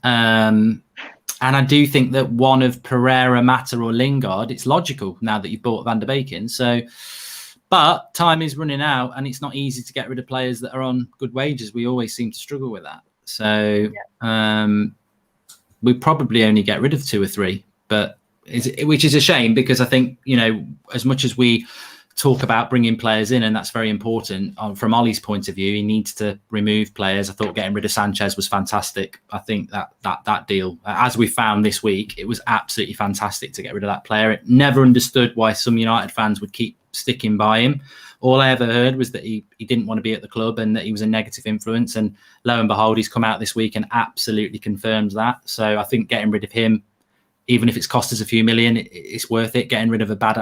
Speaker 2: And I do think that one of Pereira, Mata or Lingard, it's logical now that you've bought Van der Beek in. So, but time is running out and it's not easy to get rid of players that are on good wages. We always seem to struggle with that. So we probably only get rid of 2 or 3, which is a shame because I think, as much as we talk about bringing players in, and that's very important. From Ollie's point of view, he needs to remove players. I thought getting rid of Sanchez was fantastic. I think that deal, as we found this week, it was absolutely fantastic to get rid of that player. It never understood why some United fans would keep sticking by him. All I ever heard was that he didn't want to be at the club and that he was a negative influence. And lo and behold, he's come out this week and absolutely confirms that. So I think getting rid of him, even if it's cost us a few million, it's worth it. Getting rid of a bad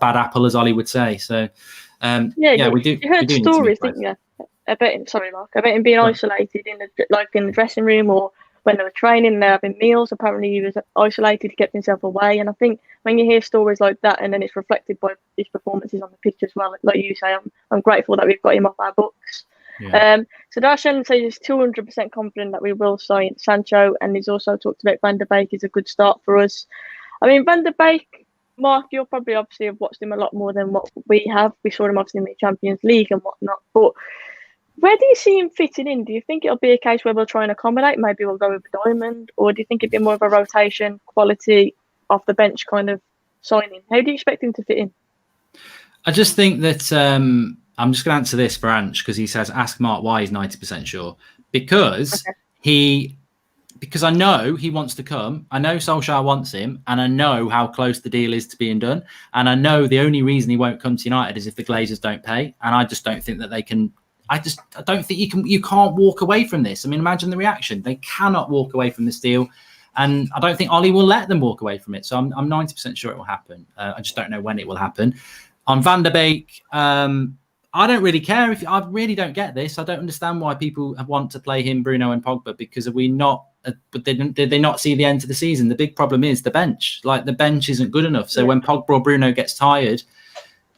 Speaker 2: apple, as Ollie would say. So we do.
Speaker 1: You heard stories, didn't you? About him, sorry, Mark. About him being isolated in the dressing room, or when they were training, they're having meals. Apparently, he was isolated, he kept himself away. And I think when you hear stories like that, and then it's reflected by his performances on the pitch as well, like you say, I'm grateful that we've got him off our books. Yeah. So Darshan says he's 200% confident that we will sign Sancho, and he's also talked about Van der Beek is a good start for us. I mean, Van der Beek, Mark, you'll probably obviously have watched him a lot more than what we have. We saw him obviously in the Champions League and whatnot, but where do you see him fitting in? Do you think it'll be a case where we'll try and accommodate? Maybe we'll go with Diamond, or do you think it'd be more of a rotation, quality, off the bench kind of signing? How do you expect him to fit in?
Speaker 2: I just think that I'm just going to answer this for Anch, because he says, ask Mark why he's 90% sure. Because I know he wants to come. I know Solskjaer wants him, and I know how close the deal is to being done. And I know the only reason he won't come to United is if the Glazers don't pay. And I just don't think that they can. I don't think you can't walk away from this. I mean, imagine the reaction. They cannot walk away from this deal. And I don't think Ollie will let them walk away from it. So I'm 90% sure it will happen. I just don't know when it will happen. On Van der Beek, I don't really care. I really don't get this. I don't understand why people want to play him, Bruno and Pogba, because are we not? But did they not see the end of the season? The big problem is the bench. Like, the bench isn't good enough. So when Pogba or Bruno gets tired,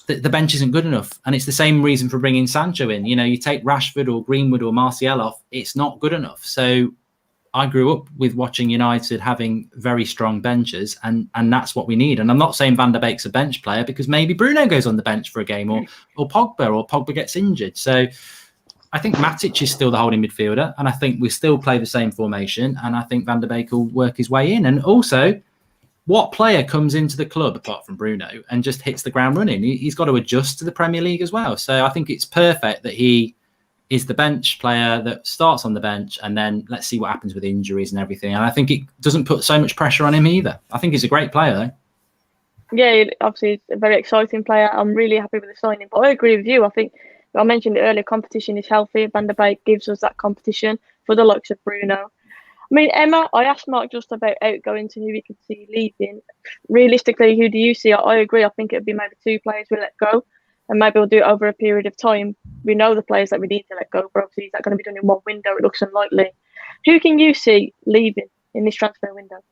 Speaker 2: the bench isn't good enough. And it's the same reason for bringing Sancho in. You know, you take Rashford or Greenwood or Martial off, it's not good enough. So I grew up with watching United having very strong benches, and that's what we need. And I'm not saying Van der Beek's a bench player, because maybe Bruno goes on the bench for a game, or Pogba gets injured. So I think Matic is still the holding midfielder, and I think we still play the same formation, and I think Van der Beek will work his way in. And also, what player comes into the club apart from Bruno and just hits the ground running? He's got to adjust to the Premier League as well. So I think it's perfect that he is the bench player that starts on the bench, and then let's see what happens with injuries and everything. And I think it doesn't put so much pressure on him either. I think he's a great player, though.
Speaker 1: Yeah, obviously it's a very exciting player. I'm really happy with the signing. But I agree with you. I think I mentioned it earlier, competition is healthy. Van der Beek gives us that competition for the likes of Bruno. I mean, Emma, I asked Mark just about outgoings and who we could see leaving. Realistically, who do you see? I agree. I think it would be maybe 2 players we let go, and maybe we'll do it over a period of time. We know the players that we need to let go, but obviously is that going to be done in one window? It looks unlikely. Who can you see leaving in this transfer window?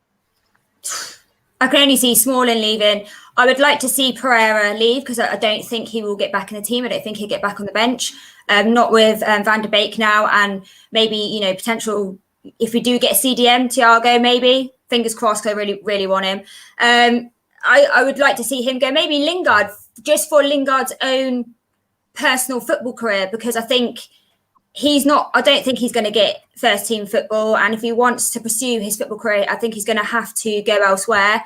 Speaker 3: I can only see Smalling leaving. I would like to see Pereira leave, because I don't think he will get back in the team. I don't think he'll get back on the bench. Not with Van der Beek now, and maybe, potential. If we do get CDM, Thiago, maybe. Fingers crossed, because I really, really want him. I would like to see him go. Maybe Lingard, just for Lingard's own personal football career, because I don't think he's going to get first team football. And if he wants to pursue his football career, I think he's going to have to go elsewhere.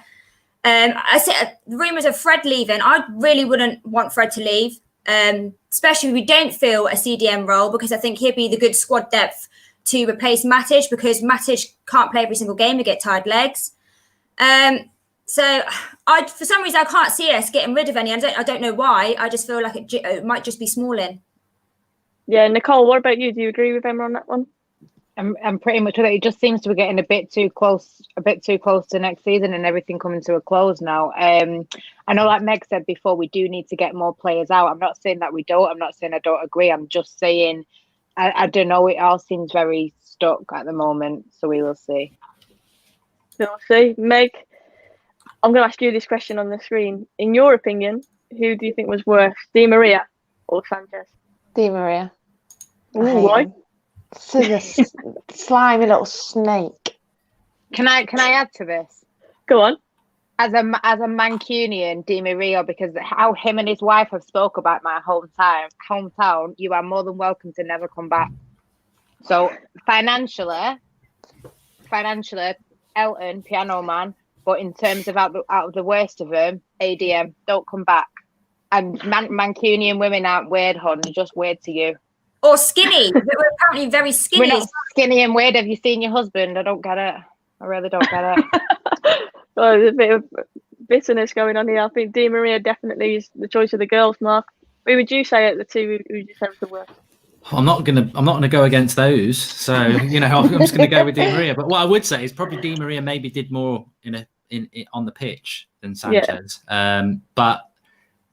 Speaker 3: I said the rumours of Fred leaving. I really wouldn't want Fred to leave, especially if we don't fill a CDM role, because I think he'd be the good squad depth to replace Matic, because Matic can't play every single game and get tired legs. So for some reason, I can't see us getting rid of any. I don't know why. I just feel like it might just be Smalling.
Speaker 1: Yeah, Nicole, what about you? Do you agree with Emma on that one?
Speaker 5: I'm pretty much with it. It just seems to be getting a bit too close to next season, and everything coming to a close now. I know, like Meg said before, we do need to get more players out. I'm not saying that we don't. I'm not saying I don't agree. I'm just saying, I don't know. It all seems very stuck at the moment, so we will see.
Speaker 1: We'll see. Meg, I'm going to ask you this question on the screen. In your opinion, who do you think was worse, Di Maria or Sanchez?
Speaker 4: Di Maria.
Speaker 1: Ooh, why?
Speaker 4: This is a slimy little snake.
Speaker 5: Can I add to this?
Speaker 1: Go on.
Speaker 5: As a Mancunian, Di Maria, because how him and his wife have spoke about my hometown, you are more than welcome to never come back. So financially, Elton, piano man, but in terms of out of the worst of them, ADM, don't come back. And Mancunian women aren't weird, hon. They're just weird to you.
Speaker 3: Or skinny. We're apparently very skinny.
Speaker 5: We're not skinny and weird. Have you seen your husband? I don't get it. I really don't get it.
Speaker 1: Well, there's a bitterness going on here. I think Di Maria definitely is the choice of the girls, Mark. Who would you say at the two? Who would you say was the worst?
Speaker 2: I'm not gonna go against those. So I'm just gonna go with Di Maria. But what I would say is probably Di Maria maybe did more in on the pitch than Sanchez. Yeah. But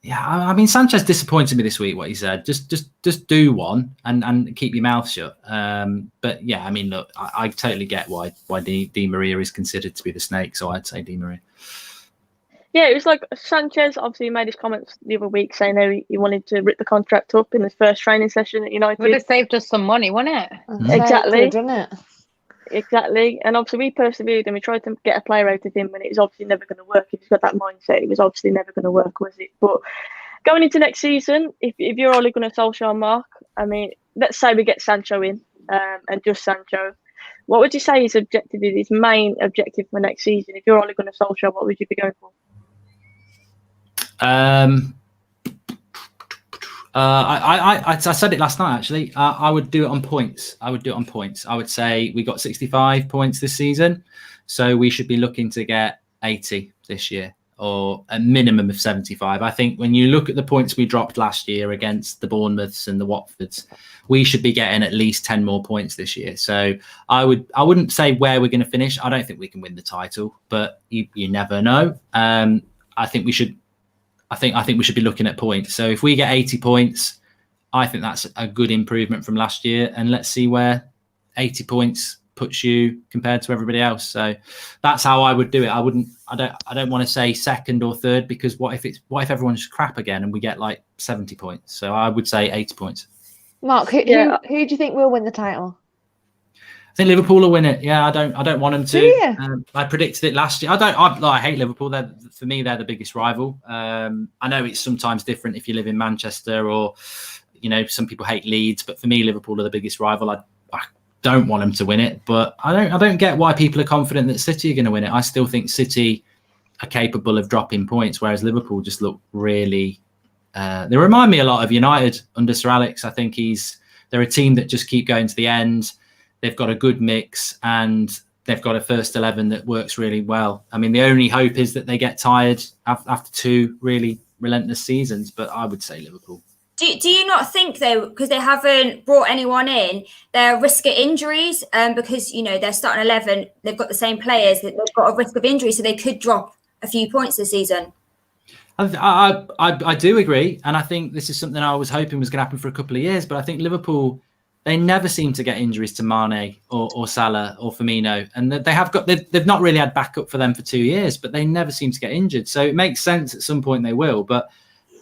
Speaker 2: yeah, I mean Sanchez disappointed me this week. What he said, just do one and keep your mouth shut. But yeah, I mean look, I totally get why Di Maria is considered to be the snake. So I'd say Di Maria.
Speaker 1: Yeah, it was like Sanchez obviously made his comments the other week saying he wanted to rip the contract up in his first training session at United.
Speaker 5: Would have saved us some money, wouldn't it?
Speaker 1: Exactly.
Speaker 4: Done it.
Speaker 1: Exactly. And obviously we persevered and we tried to get a player out of him, and it was obviously never going to work. If he's got that mindset, it was obviously never going to work, was it? But going into next season, if you're Ole Gunnar Solskjaer, Mark, I mean, let's say we get Sancho in and just Sancho. What would you say his objective is, his main objective for next season? If you're Ole Gunnar Solskjaer, what would you be going for?
Speaker 2: I said it last night actually. I would do it on points. I would say we got 65 points this season, so we should be looking to get 80 this year, or a minimum of 75. I think when you look at the points we dropped last year against the Bournemouths and the Watfords, we should be getting at least 10 more points this year. So I wouldn't say where we're going to finish. I don't think we can win the title, but you never know. I think we should be looking at points. So if we get 80 points, I think that's a good improvement from last year. And let's see where 80 points puts you compared to everybody else. So that's how I would do it. I don't want to say second or third, because what if everyone's crap again and we get like 70 points? So I would say 80 points.
Speaker 4: Mark, who do you think will win the title?
Speaker 2: I think Liverpool will win it. Yeah, I don't want them to.
Speaker 4: Yeah.
Speaker 2: I predicted it last year. I hate Liverpool. For me, they're the biggest rival. I know it's sometimes different if you live in Manchester, or some people hate Leeds, but for me, Liverpool are the biggest rival. I don't want them to win it, but I don't get why people are confident that City are going to win it. I still think City are capable of dropping points, whereas Liverpool just look really. They remind me a lot of United under Sir Alex. I think they're a team that just keep going to the end. They've got a good mix and they've got a first 11 that works really well. I mean, the only hope is that they get tired after two really relentless seasons, but I would say Liverpool.
Speaker 3: Do you not think, though, because they haven't brought anyone in, they're a risk of injuries? Because, they're starting 11, they've got the same players, they've got a risk of injury, so they could drop a few points this season.
Speaker 2: I do agree. And I think this is something I was hoping was going to happen for a couple of years, but I think Liverpool, they never seem to get injuries to Mane or Salah or Firmino, and they've not really had backup for them for 2 years, but they never seem to get injured. So it makes sense at some point they will. But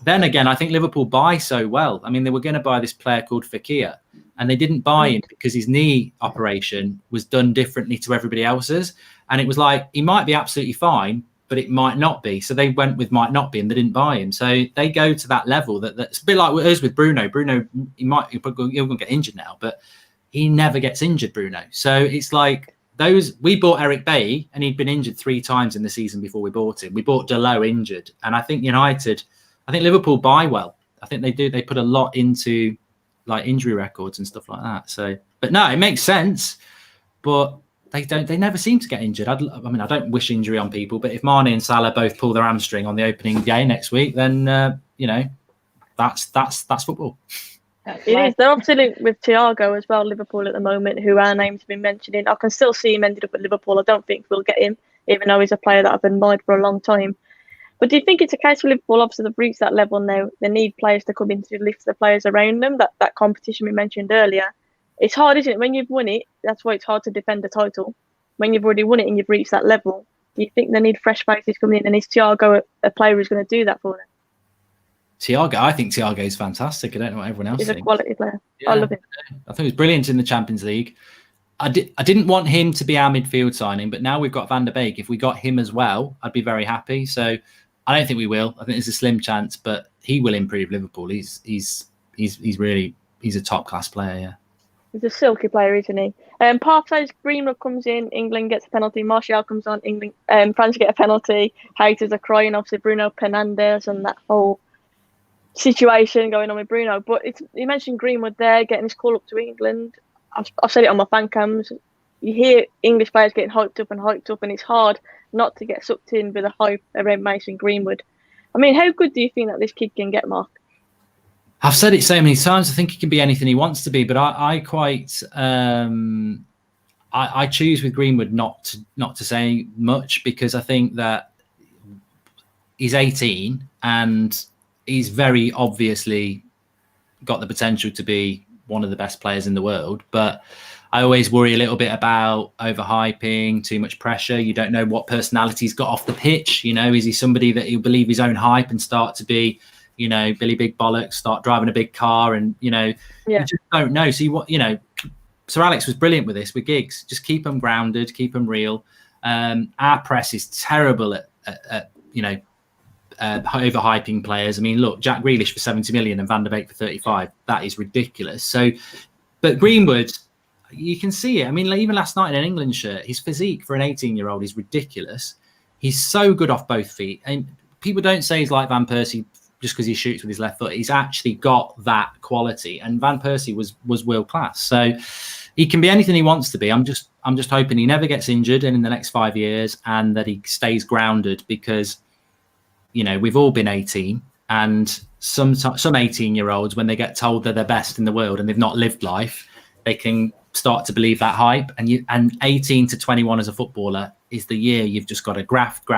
Speaker 2: then again, I think Liverpool buy so well. I mean, they were going to buy this player called Fekir, and they didn't buy him because his knee operation was done differently to everybody else's, and it was like he might be absolutely fine, but it might not be. So they went with might not be, and they didn't buy him. So they go to that level that's a bit like us with Bruno. Bruno, he'll going to get injured now, but he never gets injured, Bruno. So it's like we bought Eric Bailly, and he'd been injured 3 times in the season before we bought him. We bought Dalot injured. And I think Liverpool buy well. I think they do. They put a lot into like injury records and stuff like that. So, but no, it makes sense, but they never seem to get injured. I don't wish injury on people, but if Mane and Salah both pull their hamstring on the opening day next week, then that's football.
Speaker 1: It is. They're obviously with Thiago as well, Liverpool at the moment, who our name's been mentioning. I can still see him ended up at Liverpool. I don't think we'll get him, even though he's a player that I've admired for a long time. But do you think it's a case for Liverpool? Obviously, they've reached that level now. They need players to come in to lift the players around them. That competition we mentioned earlier. It's hard, isn't it? When you've won it, that's why it's hard to defend the title. When you've already won it and you've reached that level, do you think they need fresh faces coming in? And is Thiago a player who's going to do that for them?
Speaker 2: I think Thiago is fantastic. I don't know what everyone else thinks.
Speaker 1: He's a quality player. Yeah, I love him.
Speaker 2: I think he was brilliant in the Champions League. I didn't want him to be our midfield signing, but now we've got Van der Beek. If we got him as well, I'd be very happy. So I don't think we will. I think there's a slim chance, but he will improve Liverpool. He's a top class player. Yeah.
Speaker 1: He's a silky player, isn't he? Partey's Greenwood comes in, England gets a penalty. Martial comes on, England, France get a penalty. Haters are crying, obviously Bruno Fernandes and that whole situation going on with Bruno. But you mentioned Greenwood there getting his call up to England. I've said it on my fan cams. You hear English players getting hyped up, and it's hard not to get sucked in with the hype around Mason Greenwood. I mean, how good do you think that this kid can get, Mark?
Speaker 2: I've said it so many times. I think he can be anything he wants to be, but I choose with Greenwood not to say much, because I think that he's 18 and he's very obviously got the potential to be one of the best players in the world. But I always worry a little bit about overhyping, too much pressure. You don't know what personality he's got off the pitch. You know, is he somebody that he'll believe his own hype and start to be, you know, Billy Big Bollocks, start driving a big car, and, you know, you just don't know. So, Sir Alex was brilliant with this, with Giggs. Just keep them grounded, keep them real. Our press is terrible at overhyping players. I mean, look, Jack Grealish for 70 million and Van der Beek for 35. That is ridiculous. So, but Greenwood, you can see it. I mean, like, even last night in an England shirt, his physique for an 18-year-old is ridiculous. He's so good off both feet. And people don't say he's like Van Persie just because he shoots with his left foot. He's actually got that quality. And Van Persie was world class. So he can be anything he wants to be. I'm just hoping he never gets injured in the next 5 years, and that he stays grounded, because, you know, we've all been 18, and some 18-year-olds, when they get told they're the best in the world and they've not lived life, they can start to believe that hype. And 18 to 21 as a footballer is the year you've just got to graft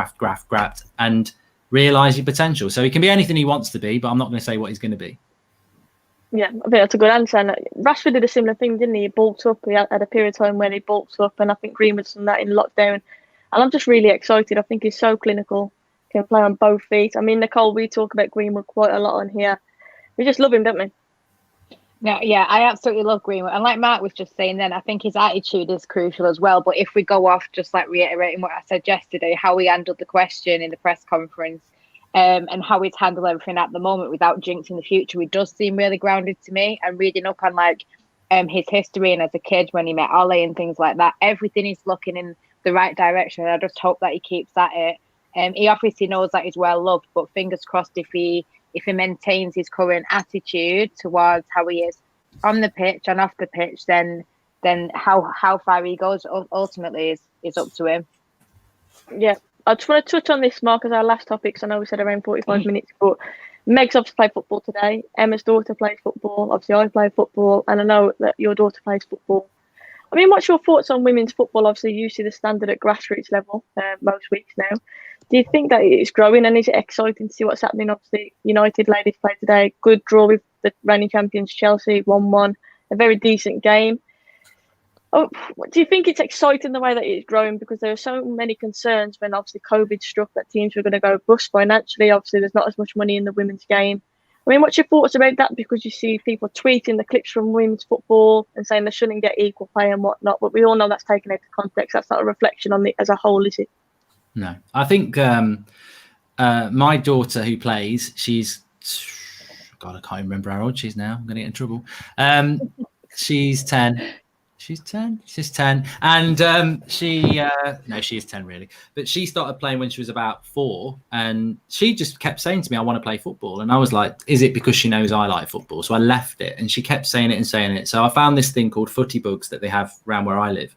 Speaker 2: and realise your potential. So he can be anything he wants to be, but I'm not going to say what he's going to be.
Speaker 1: Yeah, I think that's a good answer. And Rashford did a similar thing, didn't he? He bulked up. He had a period of time when he bulked up, and I think Greenwood's done that in lockdown. And I'm just really excited. I think he's so clinical, can play on both feet. I mean, Nicole, we talk about Greenwood quite a lot on here. We just love him, don't we?
Speaker 5: No, yeah, I absolutely love Greenwood. And like Mark was just saying then, I think his attitude is crucial as well. But if we go off, just like reiterating what I said yesterday, how he handled the question in the press conference, and how he's handled everything at the moment without jinxing the future, he does seem really grounded to me. And reading up on like his history and as a kid when he met Ollie and things like that, everything is looking in the right direction. I just hope that he keeps at it. He obviously knows that he's well loved, but fingers crossed if he maintains his current attitude towards how he is on the pitch and off the pitch, then how far he goes ultimately is up to him.
Speaker 1: Yeah, I just want to touch on this, Mark, as our last topic. So I know we said around 45 minutes, but Meg's obviously played football today. Emma's daughter plays football. Obviously, I play football, and I know that your daughter plays football. I mean, what's your thoughts on women's football? Obviously, you see the standard at grassroots level most weeks now. Do you think that it's growing, and is it exciting to see what's happening? Obviously, United ladies played today. Good draw with the reigning champions Chelsea, 1-1. A very decent game. Oh, do you think it's exciting the way that it's growing? Because there are so many concerns when obviously COVID struck that teams were going to go bust financially. Obviously, there's not as much money in the women's game. I mean, what's your thoughts about that? Because you see people tweeting the clips from women's football and saying they shouldn't get equal pay and whatnot. But we all know that's taken out of context. That's not a reflection on it as a whole, is it?
Speaker 2: No, I think my daughter who plays, God, I can't remember how old she is now. I'm going to get in trouble. She's 10. She's 10. And she is 10 really. But she started playing when she was about 4, and she just kept saying to me, I want to play football. And I was like, is it because she knows I like football? So I left it, and she kept saying it. So I found this thing called Footy Bugs that they have around where I live.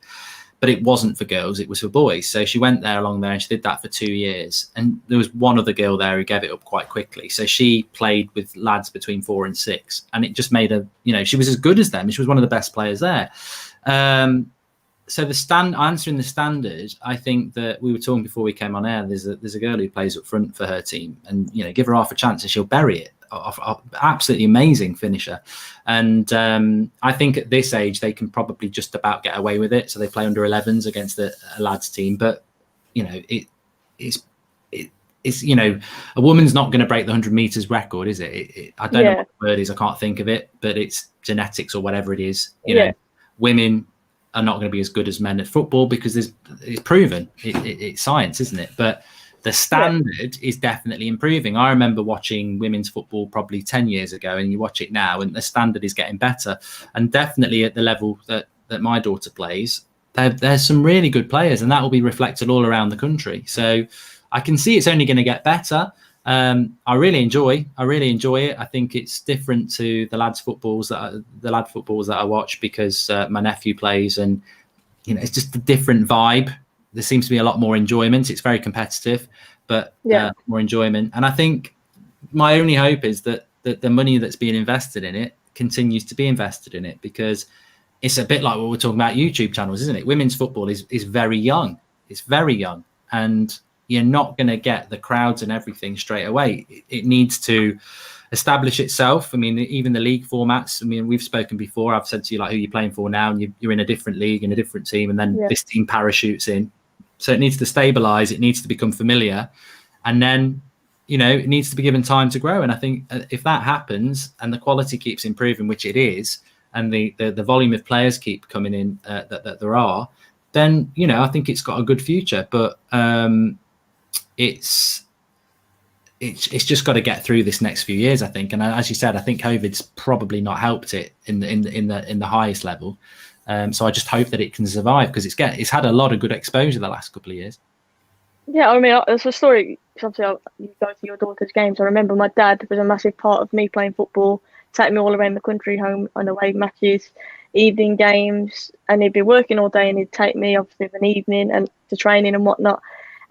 Speaker 2: But it wasn't for girls, it was for boys. So she went along there and she did that for 2 years. And there was one other girl there who gave it up quite quickly. So she played with lads between 4 and 6. And it just made her, she was as good as them. She was one of the best players there. So answering the standard, I think that we were talking before we came on air, there's a girl who plays up front for her team. And, give her half a chance and she'll bury it. Absolutely amazing finisher. And I think at this age they can probably just about get away with it, so they play under 11s against a lads team. But it's a woman's not going to break the 100 meters record, is it? I don't know what the word is, I can't think of it, but it's genetics or whatever it is. Women are not going to be as good as men at football because it's proven. It's science, isn't it? But the standard is definitely improving. I remember watching women's football probably 10 years ago, and you watch it now and the standard is getting better. And definitely at the level that my daughter plays, there's some really good players, and that will be reflected all around the country. So I can see it's only going to get better. I really enjoy it. I think it's different to the lad footballs that I watch because my nephew plays, and it's just a different vibe. there seems to be a lot more enjoyment. It's very competitive, but more enjoyment. And I think my only hope is that the money that's being invested in it continues to be invested in it, because it's a bit like what we're talking about YouTube channels, isn't it? Women's football is very young. It's very young, and you're not going to get the crowds and everything straight away. It needs to establish itself. I mean, even the league formats, I mean, we've spoken before. I've said to you, like, who you're playing for now, and you're in a different league, in a different team, and then this team parachutes in. So it needs to stabilize. It needs to become familiar. And then, you know, it needs to be given time to grow. And I think if that happens and the quality keeps improving, which it is, and the volume of players keep coming in that there are, then, you know, I think it's got a good future. But it's just got to get through this next few years, I think. And as you said, I think COVID's probably not helped it in the highest level. So I just hope that it can survive, because it's had a lot of good exposure the last couple of years.
Speaker 1: Yeah, I mean, there's a story. Obviously, you go to your daughter's games. I remember my dad was a massive part of me playing football, take me all around the country, home and away matches, evening games, and he'd be working all day, and he'd take me obviously of an evening and to training and whatnot.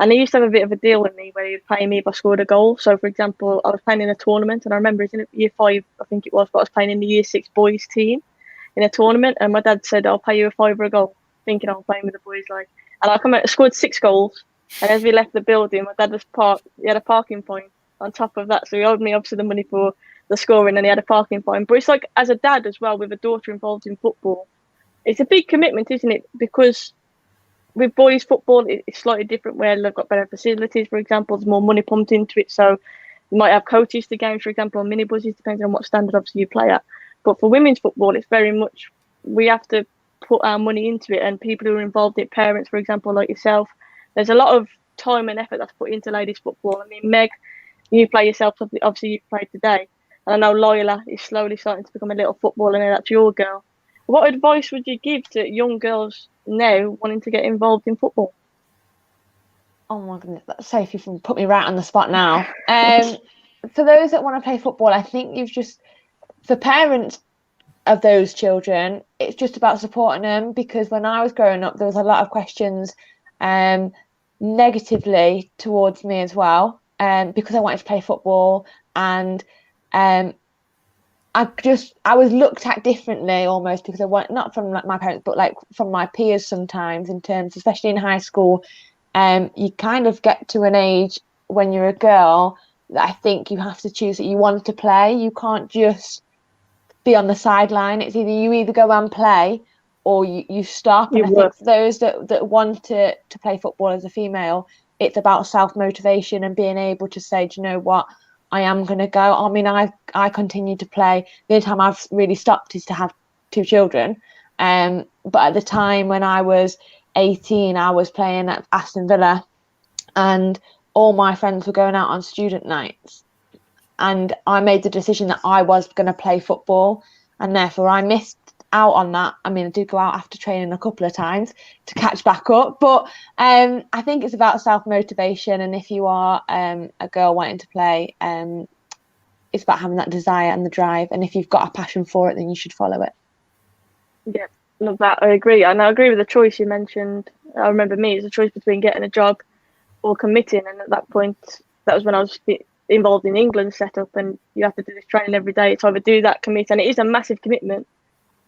Speaker 1: And he used to have a bit of a deal with me where he'd pay me if I scored a goal. So, for example, I was playing in a tournament, and I remember it was in year 5, I think it was, but I was playing in the year 6 boys team in a tournament, and my dad said, "I'll pay you a £5 a goal," thinking I was playing with the boys. Like, and I come out, scored 6 goals, and as we left the building, my dad was he had a parking fine on top of that, so he owed me obviously the money for the scoring, and he had a parking fine. But it's like, as a dad as well, with a daughter involved in football, it's a big commitment, isn't it? Because with boys football, it's slightly different, where they've got better facilities, for example, there's more money pumped into it, so you might have coaches to games, for example, on minibuses, depending on what standard obviously you play at. But for women's football, it's very much, we have to put our money into it, and people who are involved in it, parents, for example, like yourself, there's a lot of time and effort that's put into ladies football. I mean, Meg, you play yourself, obviously you played today, and I know Loyola is slowly starting to become a little footballer, and that's your girl. What advice would you give to young girls now wanting to get involved in football?
Speaker 4: Oh my goodness, that's safe. You've put me right on the spot now. For those that want to play football, I think for parents of those children, it's just about supporting them, because when I was growing up, there was a lot of questions negatively towards me as well, because I wanted to play football, and I was looked at differently almost, because I want, not from like my parents, but like from my peers sometimes, in terms, especially in high school, you kind of get to an age when you're a girl that I think you have to choose that you want to play. You can't just be on the sideline. It's you either go and play, or you stop. And I think for those that want to play football as a female, it's about self-motivation and being able to say, do you know what, I am going to go. I mean, I continue to play. The only time I've really stopped is to have 2 children. But at the time when I was 18, I was playing at Aston Villa, and all my friends were going out on student nights. And I made the decision that I was going to play football, and therefore I missed out on that. I mean, I did go out after training a couple of times to catch back up, but I think it's about self-motivation, and if you are a girl wanting to play, it's about having that desire and the drive, and if you've got a passion for it, then you should follow it.
Speaker 1: Yeah, love that. I agree, and I agree with the choice you mentioned. I remember me, it's a choice between getting a job or committing, and at that point, that was when I was involved in England setup, and you have to do this training every day. It's either do that, commit, and it is a massive commitment,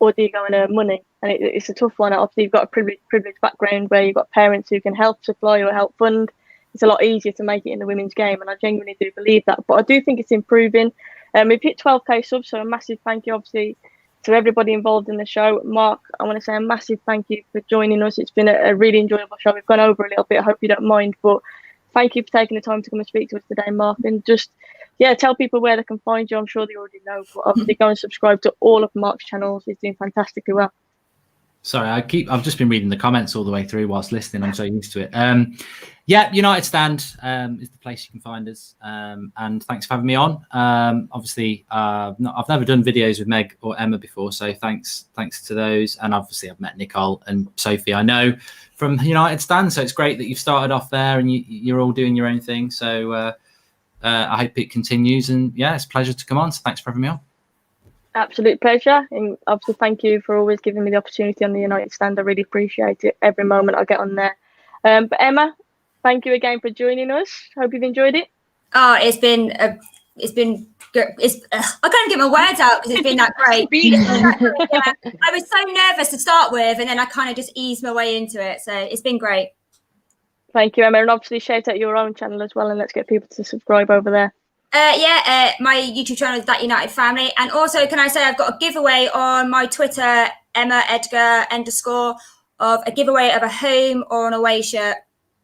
Speaker 1: or do you go and earn money? And it's a tough one. Obviously, you've got a privileged background where you've got parents who can help supply or help fund. It's a lot easier to make it in the women's game, and I genuinely do believe that. But I do think it's improving. We've hit 12k subs, so a massive thank you, obviously, to everybody involved in the show. Mark, I want to say a massive thank you for joining us. It's been a really enjoyable show. We've gone over a little bit. I hope you don't mind, but thank you for taking the time to come and speak to us today, Mark. And just, tell people where they can find you. I'm sure they already know, but obviously go and subscribe to all of Mark's channels. He's doing fantastically well.
Speaker 2: Sorry, I've just been reading the comments all the way through whilst listening. I'm so used to it. United Stand is the place you can find us. And thanks for having me on. Obviously, I've never done videos with Meg or Emma before, so thanks to those. And obviously, I've met Nicole and Sophie, I know, from United Stand. So it's great that you've started off there and you're all doing your own thing. So I hope it continues. And it's a pleasure to come on. So thanks for having me on.
Speaker 1: Absolute pleasure, and obviously thank you for always giving me the opportunity on the United Stand. I really appreciate it every moment I get on there, But Emma, thank you again for joining us. Hope you've enjoyed it.
Speaker 3: Oh, it's been good. I can't get my words out because it's been that great. Yeah. I was so nervous to start with, and then I kind of just eased my way into it. So it's been great.
Speaker 1: Thank you, Emma, and obviously shout out your own channel as well, and let's get people to subscribe over there.
Speaker 3: My YouTube channel is That United Family, and also can I say I've got a giveaway on my Twitter, Emma Edgar _ of a giveaway of a home or an away shirt.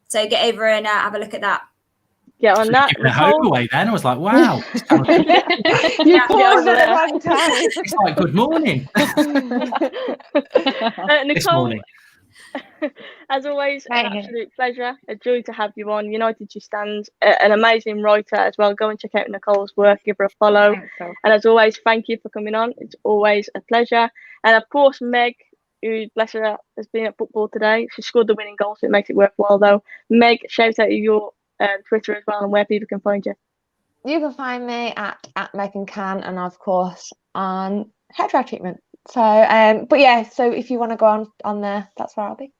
Speaker 3: So get over and have a look at that.
Speaker 1: Get on that.
Speaker 2: Giving a home away then. I was like, wow.
Speaker 4: You paused at the wrong time.
Speaker 2: It's like, good morning.
Speaker 1: Nicole,
Speaker 2: This morning.
Speaker 1: as always, an absolute pleasure. A joy to have you on. United You Stand, an amazing writer as well. Go and check out Nicole's work. Give her a follow.
Speaker 5: So.
Speaker 1: And as always, thank you for coming on. It's always a pleasure. And of course, Meg, who, bless her, has been at football today. She scored the winning goal, so it makes it worthwhile, though. Meg, shout out your Twitter as well and where people can find you.
Speaker 4: You can find me at Megan Can, and of course on hair dry treatment. So but yeah, so if you want to go on there, that's where I'll be.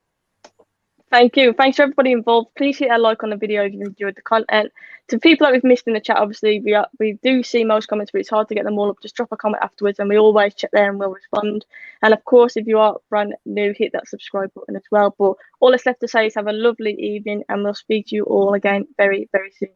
Speaker 1: Thank you. Thanks to everybody involved. Please hit a like on the video if you've enjoyed the content. To people that we've missed in the chat, obviously we do see most comments, but it's hard to get them all up. Just drop a comment afterwards, and we always check there and we'll respond. And of course, if you are brand new, hit that subscribe button as well. But all that's left to say is have a lovely evening, and we'll speak to you all again very, very soon.